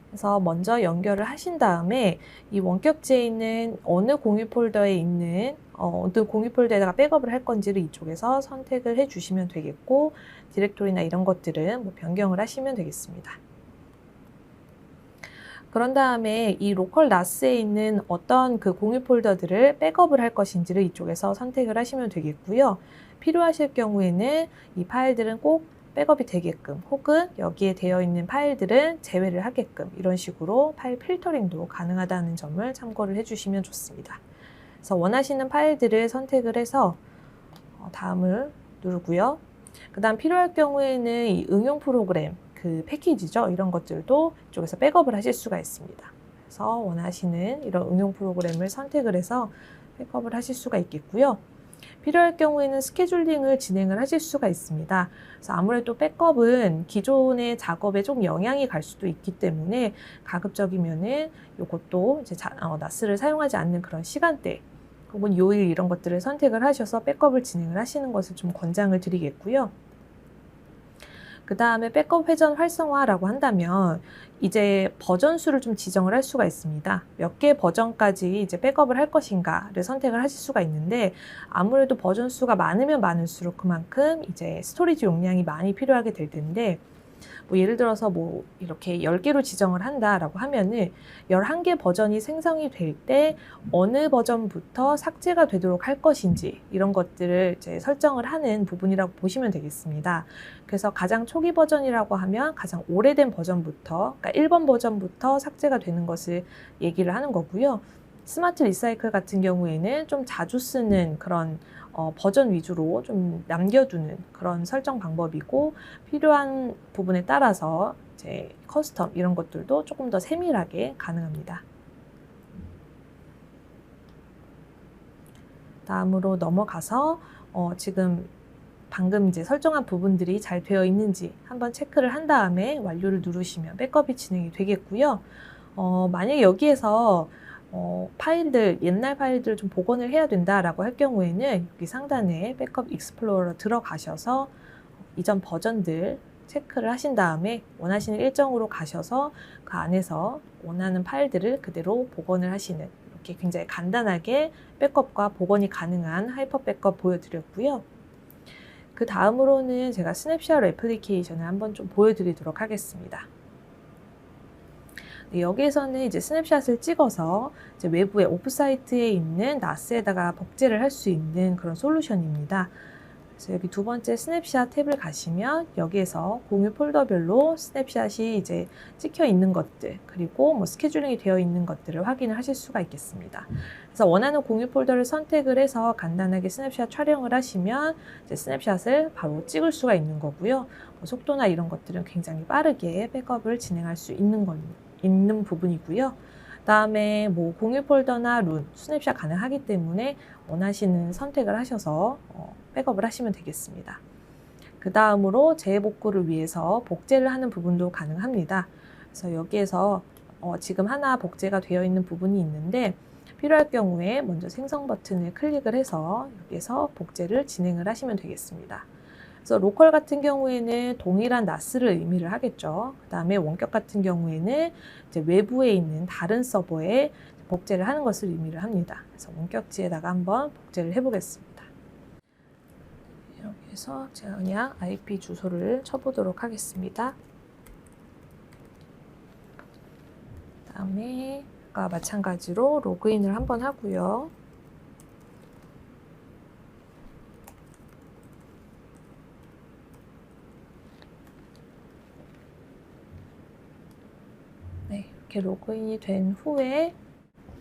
그래서 먼저 연결을 하신 다음에 이 원격지에 있는 어느 공유 폴더에 있는 어느 공유 폴더에다가 백업을 할 건지를 이쪽에서 선택을 해주시면 되겠고, 디렉토리나 이런 것들은 뭐 변경을 하시면 되겠습니다. 그런 다음에 이 로컬 NAS에 있는 어떤 그 공유 폴더들을 백업을 할 것인지를 이쪽에서 선택을 하시면 되겠고요. 필요하실 경우에는 이 파일들은 꼭 백업이 되게끔, 혹은 여기에 되어 있는 파일들은 제외를 하게끔, 이런 식으로 파일 필터링도 가능하다는 점을 참고를 해주시면 좋습니다. 그래서 원하시는 파일들을 선택을 해서 다음을 누르고요. 그 다음 필요할 경우에는 이 응용 프로그램, 그 패키지죠. 이런 것들도 이쪽에서 백업을 하실 수가 있습니다. 그래서 원하시는 이런 응용 프로그램을 선택을 해서 백업을 하실 수가 있겠고요. 필요할 경우에는 스케줄링을 진행을 하실 수가 있습니다. 그래서 아무래도 백업은 기존의 작업에 좀 영향이 갈 수도 있기 때문에 가급적이면은 이것도 이제 NAS를 사용하지 않는 그런 시간대 혹은 요일 이런 것들을 선택을 하셔서 백업을 진행을 하시는 것을 좀 권장을 드리겠고요. 그 다음에 백업 회전 활성화라고 한다면 이제 버전 수를 좀 지정을 할 수가 있습니다. 몇 개 버전까지 이제 백업을 할 것인가를 선택을 하실 수가 있는데, 아무래도 버전 수가 많으면 많을수록 그만큼 이제 스토리지 용량이 많이 필요하게 될 텐데, 뭐 예를 들어서 뭐 이렇게 10개로 지정을 한다라고 하면은 11개 버전이 생성이 될 때 어느 버전부터 삭제가 되도록 할 것인지, 이런 것들을 이제 설정을 하는 부분이라고 보시면 되겠습니다. 그래서 가장 초기 버전이라고 하면 가장 오래된 버전부터, 그러니까 1번 버전부터 삭제가 되는 것을 얘기를 하는 거고요. 스마트 리사이클 같은 경우에는 좀 자주 쓰는 그런 버전 위주로 좀 남겨두는 그런 설정 방법이고, 필요한 부분에 따라서 이제 커스텀 이런 것들도 조금 더 세밀하게 가능합니다. 다음으로 넘어가서 지금 방금 이제 설정한 부분들이 잘 되어 있는지 한번 체크를 한 다음에 완료를 누르시면 백업이 진행이 되겠고요. 만약에 여기에서 파일들, 옛날 파일들을 좀 복원을 해야 된다라고 할 경우에는 여기 상단에 백업 익스플로러 들어가셔서 이전 버전들 체크를 하신 다음에 원하시는 일정으로 가셔서 그 안에서 원하는 파일들을 그대로 복원을 하시는, 이렇게 굉장히 간단하게 백업과 복원이 가능한 하이퍼 백업 보여드렸고요. 그 다음으로는 제가 스냅샷 애플리케이션을 한번 좀 보여드리도록 하겠습니다. 여기에서는 이제 스냅샷을 찍어서 이제 외부에 오프사이트에 있는 NAS에다가 복제를 할 수 있는 그런 솔루션입니다. 그래서 여기 두 번째 스냅샷 탭을 가시면 여기에서 공유 폴더별로 스냅샷이 이제 찍혀 있는 것들, 그리고 뭐 스케줄링이 되어 있는 것들을 확인을 하실 수가 있겠습니다. 그래서 원하는 공유 폴더를 선택을 해서 간단하게 스냅샷 촬영을 하시면 이제 스냅샷을 바로 찍을 수가 있는 거고요. 뭐 속도나 이런 것들은 굉장히 빠르게 백업을 진행할 수 있는 부분이고요. 다음에 뭐 공유 폴더나 룬, 스냅샷 가능하기 때문에 원하시는 선택을 하셔서 백업을 하시면 되겠습니다. 그 다음으로 재복구를 위해서 복제를 하는 부분도 가능합니다. 그래서 여기에서 지금 하나 복제가 되어 있는 부분이 있는데, 필요할 경우에 먼저 생성 버튼을 클릭을 해서 여기에서 복제를 진행을 하시면 되겠습니다. 그래서 로컬 같은 경우에는 동일한 NAS를 의미를 하겠죠. 그 다음에 원격 같은 경우에는 이제 외부에 있는 다른 서버에 복제를 하는 것을 의미를 합니다. 그래서 원격지에다가 한번 복제를 해보겠습니다. 여기서 제가 그냥 IP 주소를 쳐보도록 하겠습니다. 그 다음에 아까 마찬가지로 로그인을 한번 하고요. 네, 이렇게 로그인이 된 후에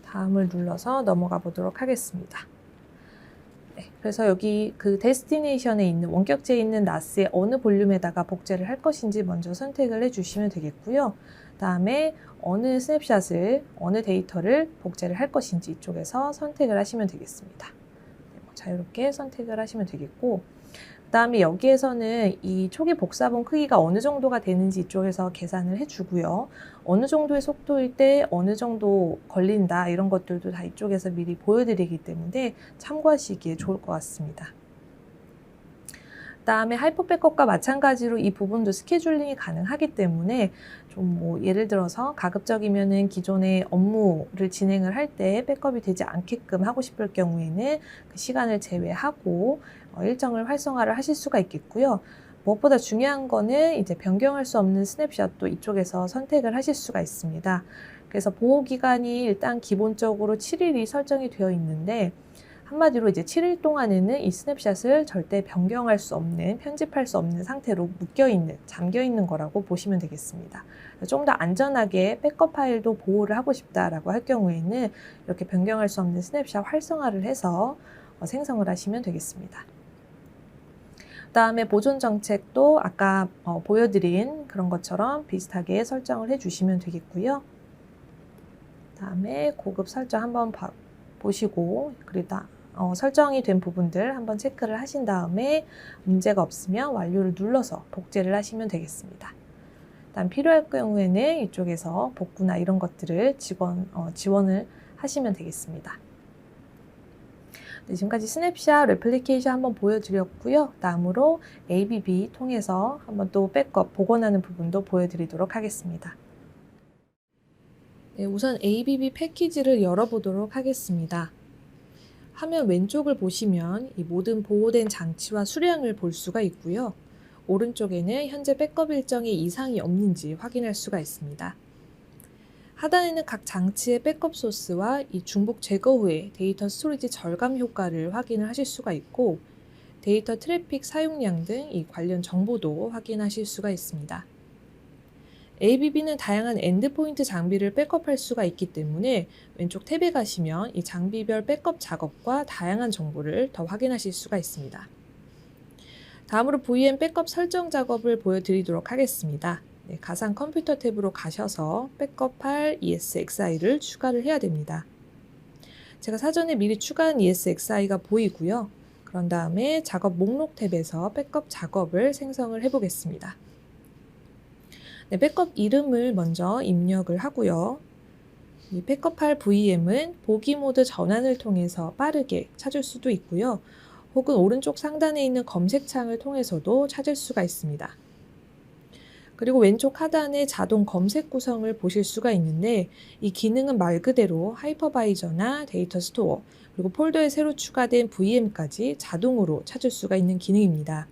다음을 눌러서 넘어가 보도록 하겠습니다. 네, 그래서 여기 그 데스티네이션에 있는 원격지에 있는 NAS의 어느 볼륨에다가 복제를 할 것인지 먼저 선택을 해주시면 되겠고요. 다음에 어느 스냅샷을, 어느 데이터를 복제를 할 것인지 이쪽에서 선택을 하시면 되겠습니다. 자유롭게 선택을 하시면 되겠고, 그 다음에 여기에서는 이 초기 복사본 크기가 어느 정도가 되는지 이쪽에서 계산을 해주고요. 어느 정도의 속도일 때 어느 정도 걸린다 이런 것들도 다 이쪽에서 미리 보여드리기 때문에 참고하시기에 좋을 것 같습니다. 그다음에 하이퍼 백업과 마찬가지로 이 부분도 스케줄링이 가능하기 때문에 좀 뭐 예를 들어서 가급적이면은 기존의 업무를 진행을 할 때 백업이 되지 않게끔 하고 싶을 경우에는 그 시간을 제외하고 일정을 활성화를 하실 수가 있겠고요. 무엇보다 중요한 거는 이제 변경할 수 없는 스냅샷도 이쪽에서 선택을 하실 수가 있습니다. 그래서 보호 기간이 일단 기본적으로 7일이 설정이 되어 있는데, 한마디로 이제 7일 동안에는 이 스냅샷을 절대 변경할 수 없는, 편집할 수 없는 상태로 묶여있는, 잠겨있는 거라고 보시면 되겠습니다. 좀 더 안전하게 백업 파일도 보호를 하고 싶다라고 할 경우에는 이렇게 변경할 수 없는 스냅샷 활성화를 해서 생성을 하시면 되겠습니다. 그 다음에 보존 정책도 아까 보여드린 그런 것처럼 비슷하게 설정을 해주시면 되겠고요. 다음에 고급 설정 한번 보시고, 그리고 설정이 된 부분들 한번 체크를 하신 다음에 문제가 없으면 완료를 눌러서 복제를 하시면 되겠습니다. 다음 필요할 경우에는 이쪽에서 복구나 이런 것들을 지원을 하시면 되겠습니다. 네, 지금까지 스냅샷 레플리케이션 한번 보여드렸고요. 다음으로 ABB 통해서 한번 또 백업 복원하는 부분도 보여드리도록 하겠습니다. 네, 우선 ABB 패키지를 열어보도록 하겠습니다. 화면 왼쪽을 보시면 이 모든 보호된 장치와 수량을 볼 수가 있고요. 오른쪽에는 현재 백업 일정에 이상이 없는지 확인할 수가 있습니다. 하단에는 각 장치의 백업 소스와 이 중복 제거 후에 데이터 스토리지 절감 효과를 확인을 하실 수가 있고, 데이터 트래픽 사용량 등 이 관련 정보도 확인하실 수가 있습니다. ABB는 다양한 엔드포인트 장비를 백업할 수가 있기 때문에 왼쪽 탭에 가시면 이 장비별 백업 작업과 다양한 정보를 더 확인하실 수가 있습니다. 다음으로 VM 백업 설정 작업을 보여드리도록 하겠습니다. 네, 가상 컴퓨터 탭으로 가셔서 백업 파일 ESXi를 추가를 해야 됩니다. 제가 사전에 미리 추가한 ESXi가 보이고요. 그런 다음에 작업 목록 탭에서 백업 작업을 생성을 해보겠습니다. 네, 백업 이름을 먼저 입력을 하고요. 이 백업 파일 VM은 보기 모드 전환을 통해서 빠르게 찾을 수도 있고요. 혹은 오른쪽 상단에 있는 검색창을 통해서도 찾을 수가 있습니다. 그리고 왼쪽 하단에 자동 검색 구성을 보실 수가 있는데, 이 기능은 말 그대로 하이퍼바이저나 데이터 스토어, 그리고 폴더에 새로 추가된 VM까지 자동으로 찾을 수가 있는 기능입니다.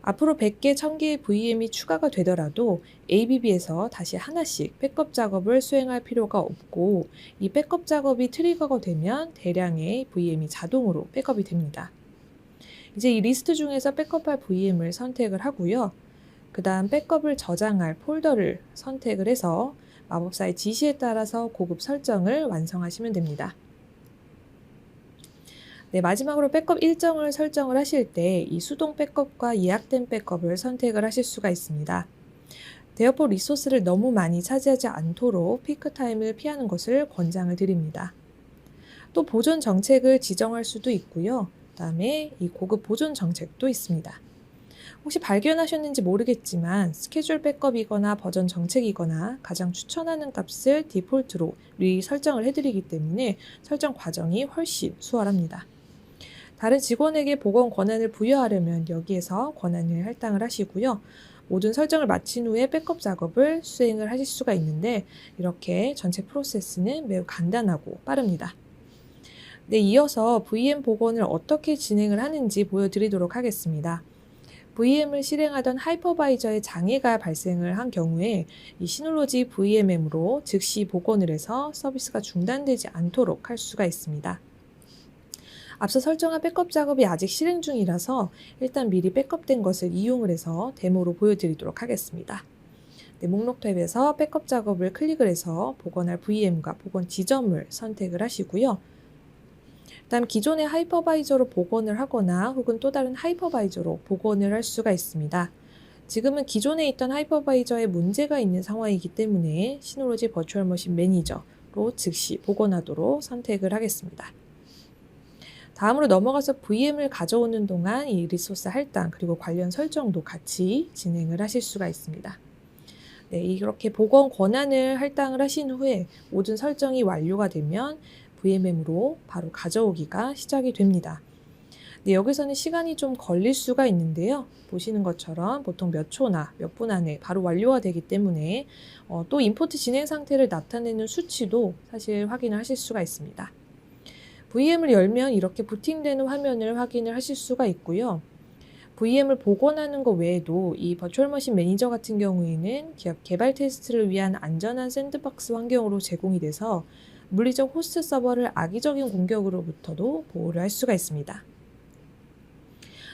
앞으로 100개, 1000개의 VM이 추가가 되더라도 ABB에서 다시 하나씩 백업 작업을 수행할 필요가 없고, 이 백업 작업이 트리거가 되면 대량의 VM이 자동으로 백업이 됩니다. 이제 이 리스트 중에서 백업할 VM을 선택을 하고요. 그 다음 백업을 저장할 폴더를 선택을 해서 마법사의 지시에 따라서 고급 설정을 완성하시면 됩니다. 네, 마지막으로 백업 일정을 설정을 하실 때 이 수동 백업과 예약된 백업을 선택을 하실 수가 있습니다. 대여포 리소스를 너무 많이 차지하지 않도록 피크 타임을 피하는 것을 권장을 드립니다. 또 보존 정책을 지정할 수도 있고요. 그다음에 이 고급 보존 정책도 있습니다. 혹시 발견하셨는지 모르겠지만 스케줄 백업이거나 버전 정책이거나 가장 추천하는 값을 디폴트로 미리 설정을 해드리기 때문에 설정 과정이 훨씬 수월합니다. 다른 직원에게 복원 권한을 부여하려면 여기에서 권한을 할당을 하시고요. 모든 설정을 마친 후에 백업 작업을 수행을 하실 수가 있는데, 이렇게 전체 프로세스는 매우 간단하고 빠릅니다. 네, 이어서 VM 복원을 어떻게 진행을 하는지 보여드리도록 하겠습니다. VM을 실행하던 하이퍼바이저에 장애가 발생을 한 경우에 이 시놀로지 VMM으로 즉시 복원을 해서 서비스가 중단되지 않도록 할 수가 있습니다. 앞서 설정한 백업 작업이 아직 실행 중이라서 일단 미리 백업된 것을 이용을 해서 데모로 보여드리도록 하겠습니다. 네, 목록 탭에서 백업 작업을 클릭을 해서 복원할 VM과 복원 지점을 선택을 하시고요. 다음 기존의 하이퍼바이저로 복원을 하거나 혹은 또 다른 하이퍼바이저로 복원을 할 수가 있습니다. 지금은 기존에 있던 하이퍼바이저에 문제가 있는 상황이기 때문에 시놀로지 버추얼 머신 매니저로 즉시 복원하도록 선택을 하겠습니다. 다음으로 넘어가서 VM을 가져오는 동안 이 리소스 할당 그리고 관련 설정도 같이 진행을 하실 수가 있습니다. 네, 이렇게 복원 권한을 할당을 하신 후에 모든 설정이 완료가 되면 VM으로 바로 가져오기가 시작이 됩니다. 네, 여기서는 시간이 좀 걸릴 수가 있는데요. 보시는 것처럼 보통 몇 초나 몇 분 안에 바로 완료가 되기 때문에 또 임포트 진행 상태를 나타내는 수치도 사실 확인을 하실 수가 있습니다. VM을 열면 이렇게 부팅되는 화면을 확인을 하실 수가 있고요. VM을 복원하는 것 외에도 이 버추얼 머신 매니저 같은 경우에는 기업 개발 테스트를 위한 안전한 샌드박스 환경으로 제공이 돼서 물리적 호스트 서버를 악의적인 공격으로부터도 보호를 할 수가 있습니다.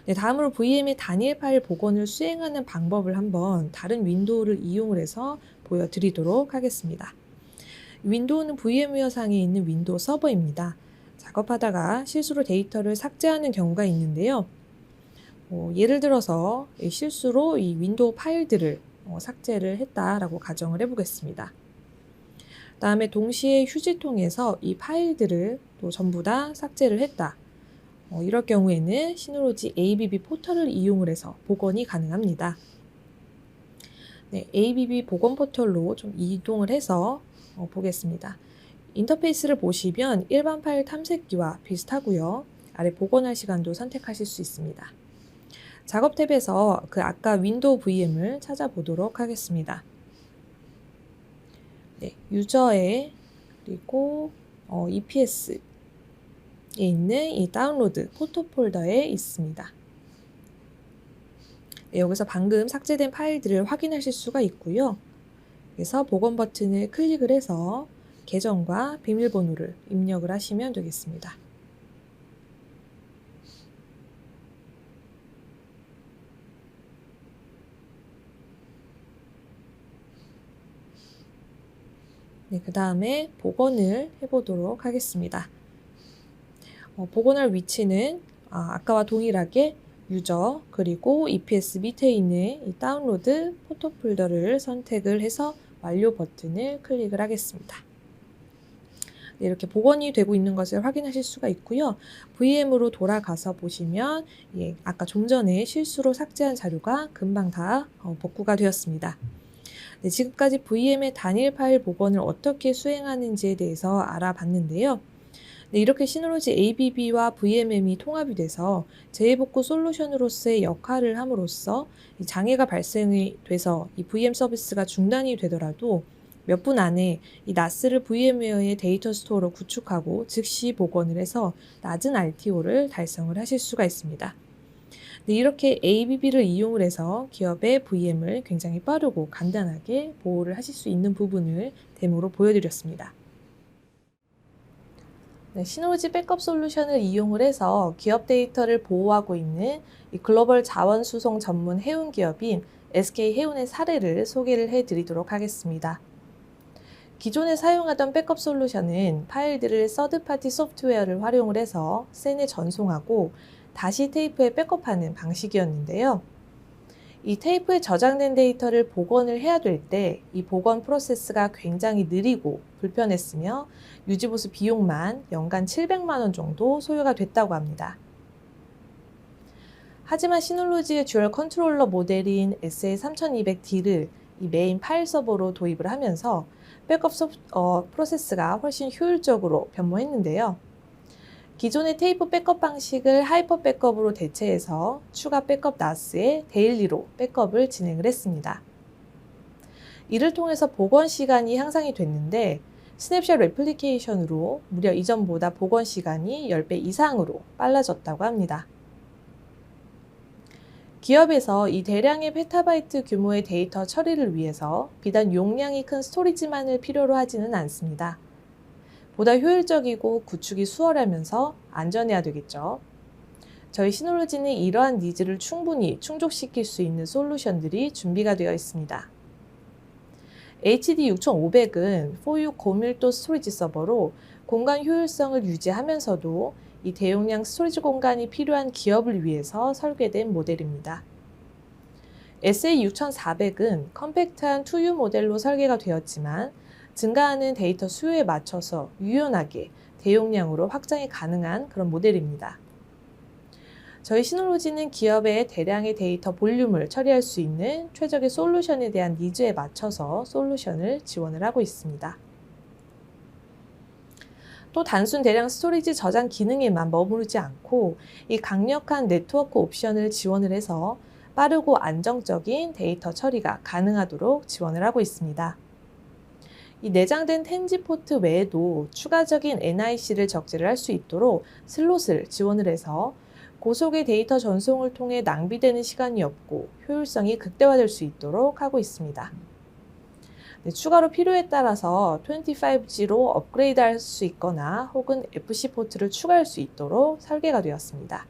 네, 다음으로 VM의 단일 파일 복원을 수행하는 방법을 한번 다른 윈도우를 이용을 해서 보여드리도록 하겠습니다. 윈도우는 VM웨어 상에 있는 윈도우 서버입니다. 작업하다가 실수로 데이터를 삭제하는 경우가 있는데요. 예를 들어서 실수로 이 윈도우 파일들을 삭제를 했다라고 가정을 해보겠습니다. 다음에 동시에 휴지통에서 이 파일들을 또 전부 다 삭제를 했다. 이럴 경우에는 시놀로지 ABB 포털을 이용을 해서 복원이 가능합니다. 네, ABB 복원 포털로 좀 이동을 해서 보겠습니다. 인터페이스를 보시면 일반 파일 탐색기와 비슷하고요. 아래 복원할 시간도 선택하실 수 있습니다. 작업 탭에서 그 아까 윈도우 VM을 찾아보도록 하겠습니다. 네, 유저에 그리고 EPS에 있는 이 다운로드 포토 폴더에 있습니다. 네, 여기서 방금 삭제된 파일들을 확인하실 수가 있고요. 그래서 복원 버튼을 클릭을 해서 계정과 비밀번호를 입력을 하시면 되겠습니다. 네, 그 다음에 복원을 해보도록 하겠습니다. 복원할 위치는 아까와 동일하게 유저 그리고 EPS 밑에 있는 이 다운로드 포토 폴더를 선택을 해서 완료 버튼을 클릭을 하겠습니다. 네, 이렇게 복원이 되고 있는 것을 확인하실 수가 있고요. VM으로 돌아가서 보시면 아까 좀 전에 실수로 삭제한 자료가 금방 다 복구가 되었습니다. 네, 지금까지 VM의 단일 파일 복원을 어떻게 수행하는지에 대해서 알아봤는데요. 네, 이렇게 시놀로지 ABB와 VMM이 통합이 돼서 재해복구 솔루션으로서의 역할을 함으로써 이 장애가 발생이 돼서 이 VM 서비스가 중단이 되더라도 몇 분 안에 이 NAS를 VM웨어의 데이터 스토어로 구축하고 즉시 복원을 해서 낮은 RTO를 달성을 하실 수가 있습니다. 네, 이렇게 ABB를 이용을 해서 기업의 VM을 굉장히 빠르고 간단하게 보호를 하실 수 있는 부분을 데모로 보여드렸습니다. 네, 시놀로지 백업 솔루션을 이용을 해서 기업 데이터를 보호하고 있는 이 글로벌 자원 수송 전문 해운 기업인 SK해운의 사례를 소개를 해드리도록 하겠습니다. 기존에 사용하던 백업 솔루션은 파일들을 서드파티 소프트웨어를 활용을 해서 센에 전송하고 다시 테이프에 백업하는 방식이었는데요. 이 테이프에 저장된 데이터를 복원을 해야 될 때 이 복원 프로세스가 굉장히 느리고 불편했으며 유지보수 비용만 연간 700만 원 정도 소요가 됐다고 합니다. 하지만 시놀로지의 듀얼 컨트롤러 모델인 SA3200D를 이 메인 파일 서버로 도입을 하면서 백업 프로세스가 훨씬 효율적으로 변모했는데요. 기존의 테이프 백업 방식을 하이퍼 백업으로 대체해서 추가 백업 NAS에 데일리로 백업을 진행을 했습니다. 이를 통해서 복원 시간이 향상이 됐는데 스냅샷 레플리케이션으로 무려 이전보다 복원 시간이 10배 이상으로 빨라졌다고 합니다. 기업에서 이 대량의 페타바이트 규모의 데이터 처리를 위해서 비단 용량이 큰 스토리지만을 필요로 하지는 않습니다. 보다 효율적이고 구축이 수월하면서 안전해야 되겠죠. 저희 시놀로지는 이러한 니즈를 충분히 충족시킬 수 있는 솔루션들이 준비가 되어 있습니다. HD 6500은 4U 고밀도 스토리지 서버로 공간 효율성을 유지하면서도 이 대용량 스토리지 공간이 필요한 기업을 위해서 설계된 모델입니다. SA6400은 컴팩트한 2U 모델로 설계가 되었지만 증가하는 데이터 수요에 맞춰서 유연하게 대용량으로 확장이 가능한 그런 모델입니다. 저희 시놀로지는 기업의 대량의 데이터 볼륨을 처리할 수 있는 최적의 솔루션에 대한 니즈에 맞춰서 솔루션을 지원을 하고 있습니다. 또 단순 대량 스토리지 저장 기능에만 머무르지 않고 이 강력한 네트워크 옵션을 지원을 해서 빠르고 안정적인 데이터 처리가 가능하도록 지원을 하고 있습니다. 이 내장된 텐지 포트 외에도 추가적인 NIC를 적재를 할 수 있도록 슬롯을 지원을 해서 고속의 데이터 전송을 통해 낭비되는 시간이 없고 효율성이 극대화될 수 있도록 하고 있습니다. 네, 추가로 필요에 따라서 25G로 업그레이드 할 수 있거나 혹은 FC 포트를 추가할 수 있도록 설계가 되었습니다.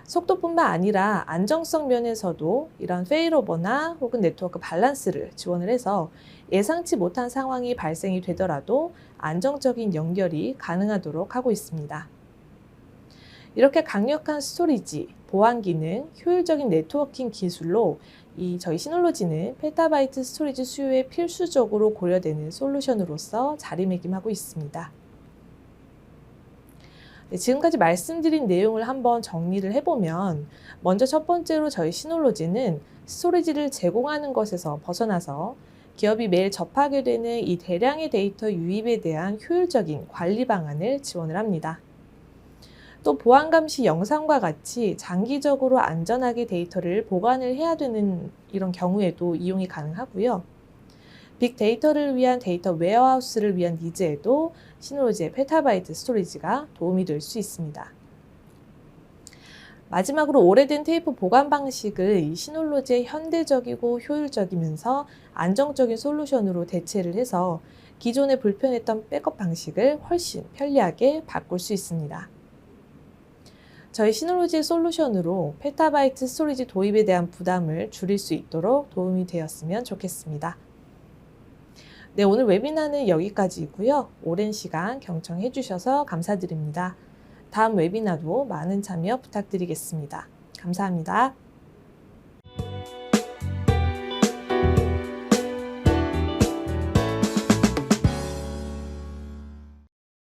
속도뿐만 아니라 안정성 면에서도 이런 페일오버나 혹은 네트워크 밸런스를 지원을 해서 예상치 못한 상황이 발생이 되더라도 안정적인 연결이 가능하도록 하고 있습니다. 이렇게 강력한 스토리지, 보안 기능, 효율적인 네트워킹 기술로 저희 시놀로지는 페타바이트 스토리지 수요에 필수적으로 고려되는 솔루션으로서 자리매김하고 있습니다. 네, 지금까지 말씀드린 내용을 한번 정리를 해보면 먼저 첫 번째로 저희 시놀로지는 스토리지를 제공하는 것에서 벗어나서 기업이 매일 접하게 되는 이 대량의 데이터 유입에 대한 효율적인 관리 방안을 지원을 합니다. 또 보안 감시 영상과 같이 장기적으로 안전하게 데이터를 보관을 해야 되는 이런 경우에도 이용이 가능하고요. 빅데이터를 위한 데이터 웨어하우스를 위한 니즈에도 시놀로지의 페타바이트 스토리지가 도움이 될 수 있습니다. 마지막으로 오래된 테이프 보관 방식을 이 시놀로지의 현대적이고 효율적이면서 안정적인 솔루션으로 대체를 해서 기존에 불편했던 백업 방식을 훨씬 편리하게 바꿀 수 있습니다. 저희 시놀로지의 솔루션으로 페타바이트 스토리지 도입에 대한 부담을 줄일 수 있도록 도움이 되었으면 좋겠습니다. 네, 오늘 웨비나는 여기까지이고요. 오랜 시간 경청해 주셔서 감사드립니다. 다음 웨비나도 많은 참여 부탁드리겠습니다. 감사합니다.